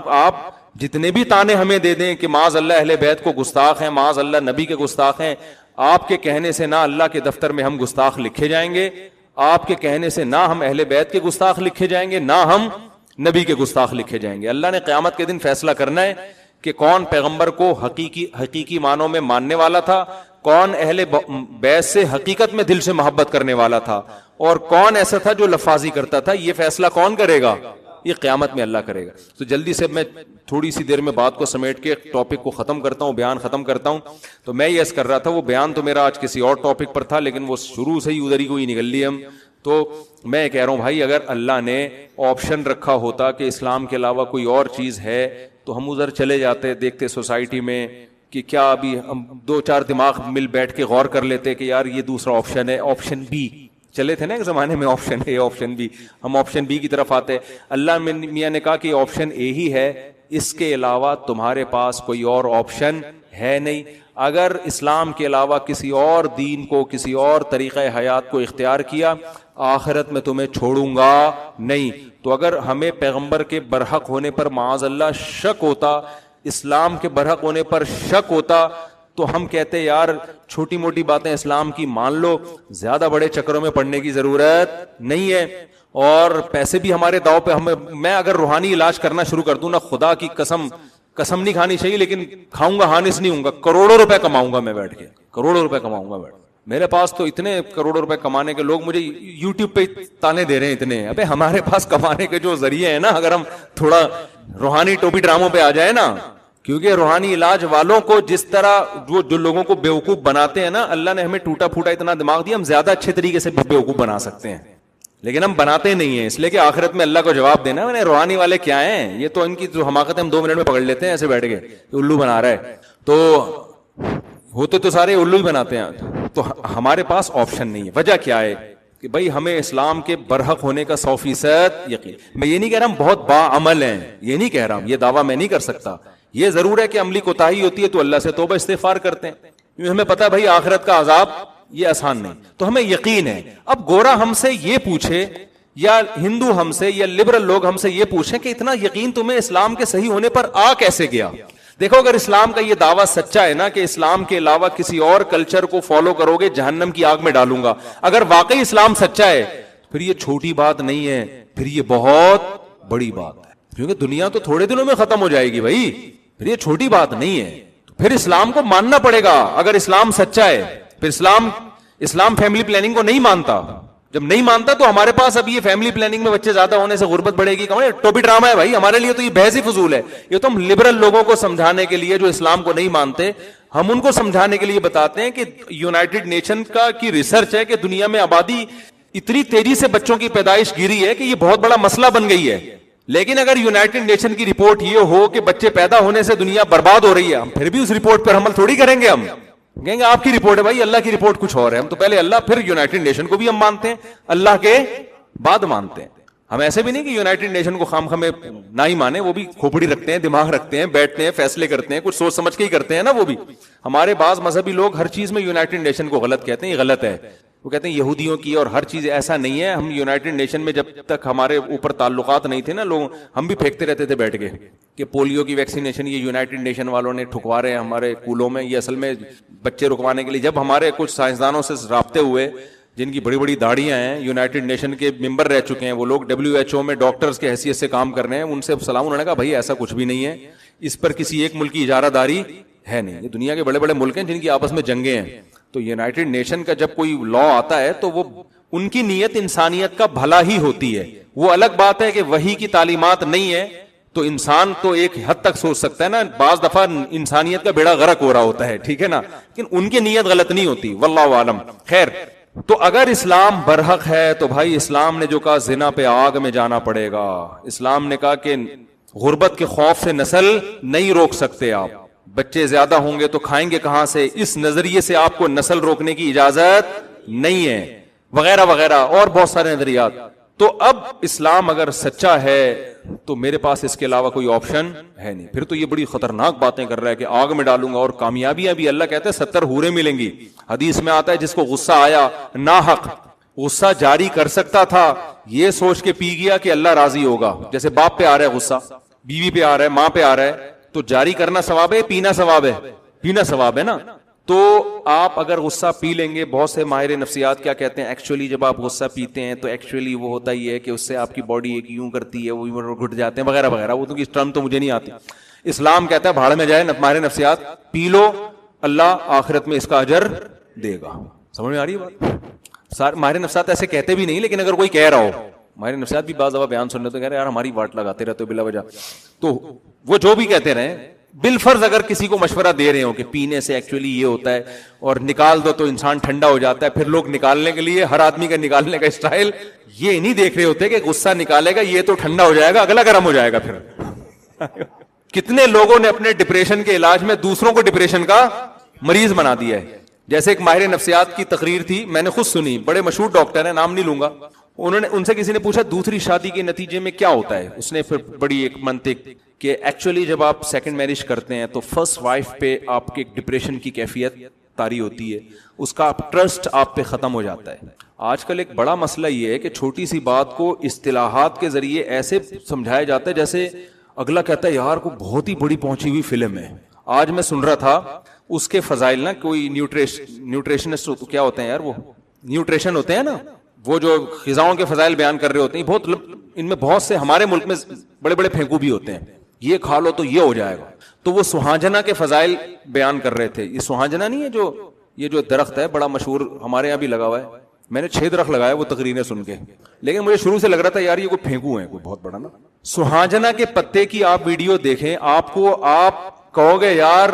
آپ جتنے بھی تانے ہمیں دے دیں کہ معاذ اللہ اہل بیت کو گستاخ ہیں، معاذ اللہ نبی کے گستاخ ہیں، آپ کے کہنے سے نہ اللہ کے دفتر میں ہم گستاخ لکھے جائیں گے، آپ کے کہنے سے نہ ہم اہل بیت کے گستاخ لکھے جائیں گے، نہ ہم نبی کے گستاخ لکھے جائیں گے. اللہ نے قیامت کے دن فیصلہ کرنا ہے کہ کون پیغمبر کو حقیقی معنوں میں ماننے والا تھا، کون اہل بیت سے حقیقت میں دل سے محبت کرنے والا تھا، اور کون ایسا تھا جو لفاظی کرتا تھا. یہ فیصلہ کون کرے گا؟ یہ قیامت میں اللہ کرے گا. تو جلدی سے میں تھوڑی سی دیر میں بات کو سمیٹ کے ٹاپک کو ختم کرتا ہوں، بیان ختم کرتا ہوں. تو میں یہ عرض کر رہا تھا وہ بیان تو میرا آج کسی اور ٹاپک پر تھا لیکن وہ شروع سے ہی ادھر ہی کوئی نکل لی ہم. تو میں کہہ رہا ہوں بھائی اگر اللہ نے آپشن رکھا ہوتا کہ اسلام کے علاوہ کوئی اور چیز ہے تو ہم ادھر چلے جاتے، دیکھتے سوسائٹی میں کہ کیا ابھی ہم 2-4 دماغ مل بیٹھ کے غور کر لیتے کہ یار یہ دوسرا آپشن ہے، آپشن بی. چلے تھے نا ایک زمانے میں آپشن اے آپشن بی، ہم آپشن بی کی طرف آتے. اللہ میاں نے کہا کہ آپشن اے ہی ہے، اس کے علاوہ تمہارے پاس کوئی اور آپشن ہے نہیں. اگر اسلام کے علاوہ کسی اور دین کو، کسی اور طریقہ حیات کو اختیار کیا، آخرت میں تمہیں چھوڑوں گا نہیں. تو اگر ہمیں پیغمبر کے برحق ہونے پر معاذ اللہ شک ہوتا، اسلام کے برحق ہونے پر شک ہوتا، تو ہم کہتے یار چھوٹی موٹی باتیں اسلام کی مان لو، زیادہ بڑے چکروں میں پڑنے کی ضرورت نہیں ہے. اور پیسے بھی ہمارے داؤ پہ. میں اگر روحانی علاج کرنا شروع کر دوں نا، خدا کی قسم قسم نہیں کھانی چاہیے لیکن کھاؤں گا ہانس نہیں ہوں گا, کروڑوں روپے کماؤں گا میں بیٹھ کے, کروڑوں روپے کماؤں گا بیٹھ. میرے پاس تو اتنے کروڑوں روپے کمانے کے لوگ مجھے یوٹیوب پہ تانے دے رہے ہیں اتنے. ابے ہمارے پاس کمانے کے جو ذریعے ہیں نا, اگر ہم تھوڑا روحانی ٹوپی ڈراموں پہ آ جائے نا, کیونکہ روحانی علاج والوں کو جس طرح جو لوگوں کو بیوقوف بناتے ہیں نا, اللہ نے ہمیں ٹوٹا پھوٹا اتنا دماغ دیا, ہم زیادہ اچھے طریقے سے بیوقوف بنا سکتے ہیں, لیکن ہم بناتے نہیں ہیں, اس لیے کہ آخرت میں اللہ کو جواب دینا. میں نے روحانی والے کیا ہیں, یہ تو ان کی جو حماقت ہم 2 منٹ میں پکڑ لیتے ہیں ایسے بیٹھ کے, الو بنا رہا ہے, تو ہوتے تو سارے الو ہی بناتے ہیں. تو ہمارے پاس آپشن نہیں ہے. وجہ کیا ہے کہ بھائی ہمیں اسلام کے برحق ہونے کا 100% یقین. میں یہ نہیں کہہ رہا ہم بہت باعمل ہیں, یہ نہیں کہہ رہا ہوں, یہ دعویٰ میں نہیں کر سکتا. یہ ضرور ہے کہ عملی کوتاہی ہوتی ہے تو اللہ سے توبہ استغفار کرتے ہیں, کیونکہ ہمیں پتا ہے بھائی آخرت کا عذاب یہ آسان نہیں, تو ہمیں یقین ہے. اب گورا ہم سے یہ پوچھے یا ہندو ہم سے یا لبرل لوگ ہم سے یہ پوچھیں کہ اتنا یقین تمہیں اسلام کے صحیح ہونے پر آ کیسے گیا. دیکھو اگر اسلام کا یہ دعویٰ سچا ہے نا کہ اسلام کے علاوہ کسی اور کلچر کو فالو کرو گے جہنم کی آگ میں ڈالوں گا, اگر واقعی اسلام سچا ہے پھر یہ چھوٹی بات نہیں ہے, پھر یہ بہت بڑی بات ہے, کیونکہ دنیا تو تھوڑے دنوں میں ختم ہو جائے گی بھائی, پھر یہ چھوٹی بات نہیں ہے. پھر اسلام کو ماننا پڑے گا اگر اسلام سچا ہے. پھر اسلام فیملی پلاننگ کو نہیں مانتا, جب نہیں مانتا تو ہمارے پاس اب یہ فیملی پلاننگ میں بچے زیادہ ہونے سے غربت بڑھے گی, ٹوپی ڈرامہ ہے بھائی ہمارے لیے, تو یہ بحث ہی فضول ہے. یہ تو ہم لبرل لوگوں کو سمجھانے کے لیے جو اسلام کو نہیں مانتے, ہم ان کو سمجھانے کے لیے بتاتے ہیں کہ یونائٹڈ نیشن کی ریسرچ ہے کہ دنیا میں آبادی اتنی تیزی سے بچوں کی پیدائش گری ہے کہ یہ بہت بڑا مسئلہ بن گئی ہے. لیکن اگر یونائٹڈ نیشن کی رپورٹ یہ ہو کہ بچے پیدا ہونے سے دنیا برباد ہو رہی ہے, ہم پھر بھی اس رپورٹ پر عمل تھوڑی کریں گے. ہم کہیں گے آپ کی رپورٹ ہے بھائی, اللہ کی رپورٹ کچھ اور ہے. ہم تو پہلے اللہ پھر یونائٹڈ نیشن کو بھی ہم مانتے ہیں, اللہ کے بعد مانتے ہیں. ہم ایسے بھی نہیں کہ یونائٹڈ نیشن کو خام خامے نہ ہی مانے, وہ بھی کھوپڑی رکھتے ہیں, دماغ رکھتے ہیں, بیٹھتے ہیں, فیصلے کرتے ہیں, کچھ سوچ سمجھ کے ہی کرتے ہیں نا. وہ بھی ہمارے بعض مذہبی لوگ ہر چیز میں یونائٹڈ نیشن کو غلط کہتے ہیں, یہ غلط ہے. وہ کہتے ہیں یہودیوں کی اور ہر چیز, ایسا نہیں ہے. ہم یونائٹڈ نیشن میں جب تک ہمارے اوپر تعلقات نہیں تھے نا, لوگ ہم بھی پھینکتے رہتے تھے بیٹھ کے کہ پولیو کی ویکسینیشن یہ یونائٹڈ نیشن والوں نے ٹھکوا رہے ہیں ہمارے کولوں میں. یہ اصل میں بچے رکوانے کے لیے, جب ہمارے کچھ سائنسدانوں سے رابطے ہوئے جن کی بڑی بڑی داڑیاں ہیں, یونائٹڈ نیشن کے ممبر رہ چکے ہیں, وہ لوگ WHO میں ڈاکٹرز کے حیثیت سے کام کر رہے ہیں, ان سے سلام, انہوں نے کہا بھائی ایسا کچھ بھی نہیں ہے, اس پر کسی ایک ملک کی اجارہ داری ہے نہیں. یہ دنیا کے بڑے بڑے ملک ہیں جن کی آپس میں جنگیں ہیں. تو یونائٹڈ نیشن کا جب کوئی لا آتا ہے تو وہ ان کی نیت انسانیت کا بھلا ہی ہوتی ہے. وہ الگ بات ہے کہ وحی کی تعلیمات نہیں ہے تو انسان تو ایک حد تک سوچ سکتا ہے نا, بعض دفعہ انسانیت کا بیڑا غرق ہو رہا ہوتا ہے, ٹھیک ہے نا, لیکن ان کی نیت غلط نہیں ہوتی, واللہ عالم. خیر, تو اگر اسلام برحق ہے تو بھائی اسلام نے جو کہا زنا پہ آگ میں جانا پڑے گا. اسلام نے کہا کہ غربت کے خوف سے نسل نہیں روک سکتے آپ, بچے زیادہ ہوں گے تو کھائیں گے کہاں سے, اس نظریے سے آپ کو نسل روکنے کی اجازت نہیں ہے, وغیرہ وغیرہ اور بہت سارے نظریات. تو اب اسلام اگر سچا ہے تو میرے پاس اس کے علاوہ کوئی آپشن ہے نہیں. پھر تو یہ بڑی خطرناک باتیں کر رہا ہے کہ آگ میں ڈالوں گا, اور کامیابیاں بھی اللہ کہتے ہیں 70 حوریں ملیں گی. حدیث میں آتا ہے جس کو غصہ آیا ناحق, غصہ جاری کر سکتا تھا, یہ سوچ کے پی گیا کہ اللہ راضی ہوگا. جیسے باپ پہ آ رہا ہے غصہ, بیوی پہ آ رہا ہے, ماں پہ آ رہا ہے, تو جاری کرنا ثواب ہے, پینا ثواب ہے, پینا ثواب ہے نا. تو آپ اگر غصہ پی لیں گے, بہت سے ماہر نفسیات کیا کہتے ہیں, ایکچولی جب آپ غصہ پیتے ہیں تو ایکچولی وہ ہوتا ہی ہے کہ اس سے آپ کی باڈی ایک یوں کرتی ہے, وہ گھٹ جاتے ہیں وغیرہ وغیرہ. وہ تو کی ٹرم تو مجھے نہیں آتی. اسلام کہتا ہے بھاڑ میں جائے ماہر نفسیات, پی لو, اللہ آخرت میں اس کا اجر دے گا. سمجھ میں آ رہی ہے بات؟ ماہر نفسیات ایسے کہتے بھی نہیں, لیکن اگر کوئی کہہ رہا ہو, ماہر نفسیات بھی بعض دفعہ بیان سن رہے تو کہہ رہے یار ہماری واٹ لگاتے رہتے ہو بلا وجہ, تو وہ جو بھی کہتے رہے, بالفرض اگر کسی کو مشورہ دے رہے ہو کہ پینے سے ایکچولی یہ ہوتا ہے اور نکال دو تو انسان ٹھنڈا ہو جاتا ہے, پھر لوگ نکالنے کے لیے, ہر آدمی کا نکالنے کا اسٹائل یہ نہیں دیکھ رہے ہوتے کہ غصہ نکالے گا یہ تو ٹھنڈا ہو جائے گا, اگلا گرم ہو جائے گا. پھر کتنے لوگوں نے اپنے ڈپریشن کے علاج میں دوسروں کو ڈپریشن کا مریض بنا دیا ہے. جیسے ایک ماہر نفسیات کی تقریر تھی, میں نے خود سنی, بڑے مشہور ڈاکٹر ہیں, نام نہیں لوں گا. انہوں نے, ان سے کسی نے پوچھا دوسری شادی کے نتیجے میں کیا ہوتا ہے, اس نے پھر بڑی ایک منطق کہ ایکچولی جب آپ سیکنڈ میرج کرتے ہیں تو فرسٹ وائف پہ آپ کے ڈپریشن کی کیفیت طاری ہوتی ہے, اس کا ٹرسٹ آپ پہ ختم ہو جاتا ہے. آج کل ایک بڑا مسئلہ یہ ہے کہ چھوٹی سی بات کو اصطلاحات کے ذریعے ایسے سمجھایا جاتا ہے جیسے اگلا کہتا ہے یار کو بہت ہی بڑی پہنچی ہوئی فلم ہے. آج میں سن رہا تھا اس کے فضائل نا, کوئی نیوٹریشنسٹ کیا ہوتے ہیں یار, وہ نیوٹریشن ہوتے ہیں نا, وہ جو غذاؤں کے فضائل بیان کر رہے ہوتے ہیں, بہت ان میں بہت سے ہمارے ملک میں بڑے بڑے پھینکو بھی ہوتے ہیں, یہ کھا لو تو یہ ہو جائے گا. تو وہ سہاجنا کے فضائل بیان کر رہے تھے. یہ سہاجنا نہیں ہے یہ جو درخت ہے بڑا مشہور, ہمارے یہاں بھی لگا ہوا ہے, میں نے 6 درخت لگائے وہ تقریریں سن کے, لیکن مجھے شروع سے لگ رہا تھا یار یہ کوئی پھینکو ہے کوئی بہت بڑا نا. سہاجنا کے پتے کی آپ ویڈیو دیکھیں, آپ کہو گے یار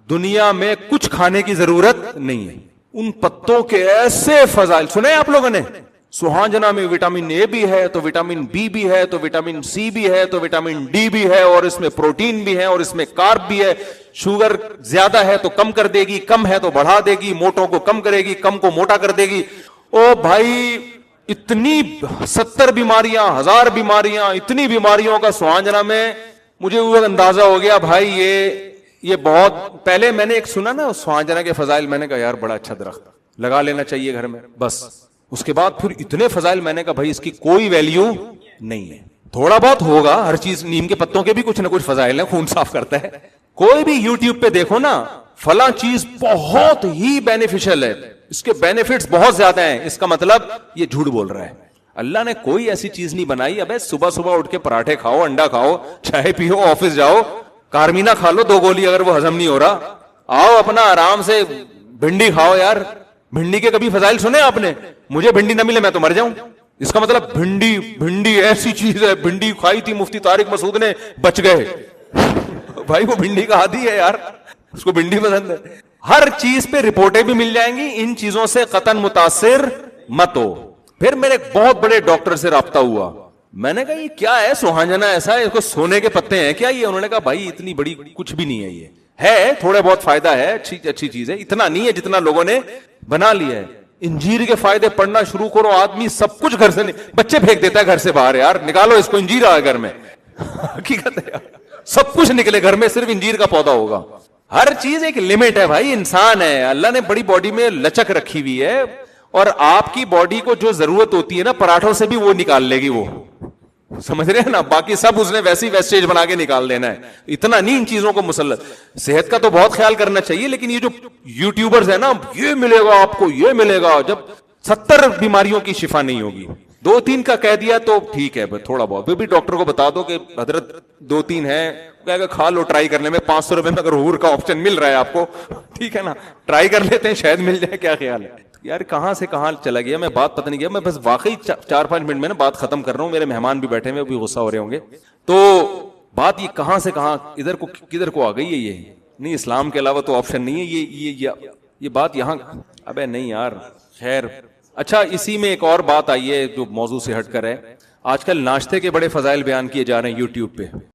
دنیا میں کچھ کھانے کی ضرورت نہیں ہے. ان پتوں کے ایسے فضائل سنے آپ لوگوں نے. سہاجنا میں وٹامن اے بھی ہے, تو وٹامن بی بھی ہے, تو وٹامن سی بھی ہے, تو وٹامن ڈی بھی ہے, اور اس میں پروٹین بھی ہے, اور اس میں کارب بھی ہے. شوگر زیادہ ہے تو کم کر دے گی, کم ہے تو بڑھا دے گی, موٹوں کو کم کرے گی, کم کو موٹا کر دے گی. او بھائی اتنی 70 بیماریاں, 1000 بیماریاں, اتنی بیماریوں کا سہاجنا میں. مجھے وہ اندازہ ہو گیا بھائی یہ بہت پہلے میں نے ایک سنا نا سہاجنا کے فضائل, میں نے کہا یار بڑا اچھا درخت لگا لینا چاہیے گھر میں. بس اس کے بعد پھر اتنے فضائل, میں نے کہا بھائی اس کی کوئی ویلیو نہیں ہے. تھوڑا بہت ہوگا ہر چیز, نیم کے پتوں کے بھی کچھ نہ کچھ فضائل ہیں, خون صاف کرتا ہے. کوئی بھی یوٹیوب پہ دیکھو نا, فلاں چیز بہت ہی بینیفیشل ہے, اس کے بینیفٹس بہت زیادہ ہیں, اس کا مطلب یہ جھوٹ بول رہا ہے. اللہ نے کوئی ایسی چیز نہیں بنائی. ابے صبح صبح اٹھ کے پراٹھے کھاؤ, انڈا کھاؤ, چائے پیو, آفس جاؤ, کارمینا کھا لو 2 گولی اگر وہ ہضم نہیں ہو رہا, آؤ اپنا آرام سے بھنڈی کھاؤ. یار بھنڈی کے کبھی فضائل سنے آپ نے؟ مجھے بھنڈی نہ ملے میں تو مر جاؤں. اس کا مطلب بھنڈی ایسی چیز ہے. بھنڈی کھائی تھی مفتی طارق مسعود نے, بچ گئے. بھائی وہ بھنڈی کا عادی ہے یار, اس کو بھنڈی پسند ہے. ہر چیز پہ رپورٹیں بھی مل جائیں گی. ان چیزوں سے قطعاً متاثر مت ہو. پھر میرے ایک بہت بڑے ڈاکٹر سے رابطہ ہوا, میں نے کہا یہ کیا ہے سہاجنا ایسا ہے, اس کو سونے کے پتے ہیں کیا یہ؟ انہوں نے کہا بھائی اتنی بڑی کچھ بھی نہیں ہے, یہ ہے تھوڑے بہت فائدہ ہے, اچھی چیز ہے, اتنا نہیں ہے جتنا لوگوں نے بنا لیا ہے. انجیر کے فائدے پڑھنا شروع کرو, آدمی سب کچھ گھر سے بچے پھینک دیتا ہے گھر سے باہر, یار نکالو اس کو, انجیر آ گھر میں. حقیقت ہے یار, سب کچھ نکلے گھر میں, صرف انجیر کا پودا ہوگا. ہر چیز ایک لمٹ ہے بھائی. انسان ہے, اللہ نے بڑی باڈی میں لچک رکھی ہوئی ہے, اور آپ کی باڈی کو جو ضرورت ہوتی ہے نا پراٹھوں سے بھی وہ نکال لے گی, وہ سمجھ رہے ہیں نا. باقی سب اس نے ویسی ویسٹیج بنا کے نکال دینا ہے. اتنا نہیں ان چیزوں کو مسلط. صحت کا تو بہت خیال کرنا چاہیے, لیکن یہ جو یوٹیوبرز ہیں نا, یہ ملے گا آپ کو, یہ ملے گا, جب 70 بیماریوں کی شفا نہیں ہوگی. 2-3 کا کہہ دیا تو ٹھیک ہے تھوڑا بہت, پھر بھی ڈاکٹر کو بتا دو کہ حضرت 2-3 ہے, کھا لو ٹرائی کرنے میں, 500 روپے میں اگر حور کا آپشن مل رہا ہے آپ کو, ٹھیک ہے نا, ٹرائی کر لیتے ہیں, شاید مل جائے. کیا خیال ہے یار؟ کہاں سے کہاں چلا گیا میں, بات پتہ نہیں گیا. میں بس واقعی 4-5 منٹ میں نا بات ختم کر رہا ہوں, میرے مہمان بھی بیٹھے ہیں, وہ بھی غصہ ہو رہے ہوں گے. تو بات یہ کہاں سے کہاں کدھر کو آ گئی ہے. یہ نہیں, اسلام کے علاوہ تو آپشن نہیں ہے. یہ بات یہاں, ابے نہیں یار, خیر. اچھا, اسی میں ایک اور بات آئی ہے جو موضوع سے ہٹ کر ہے. آج کل ناشتے کے بڑے فضائل بیان کیے جا رہے ہیں یوٹیوب پہ.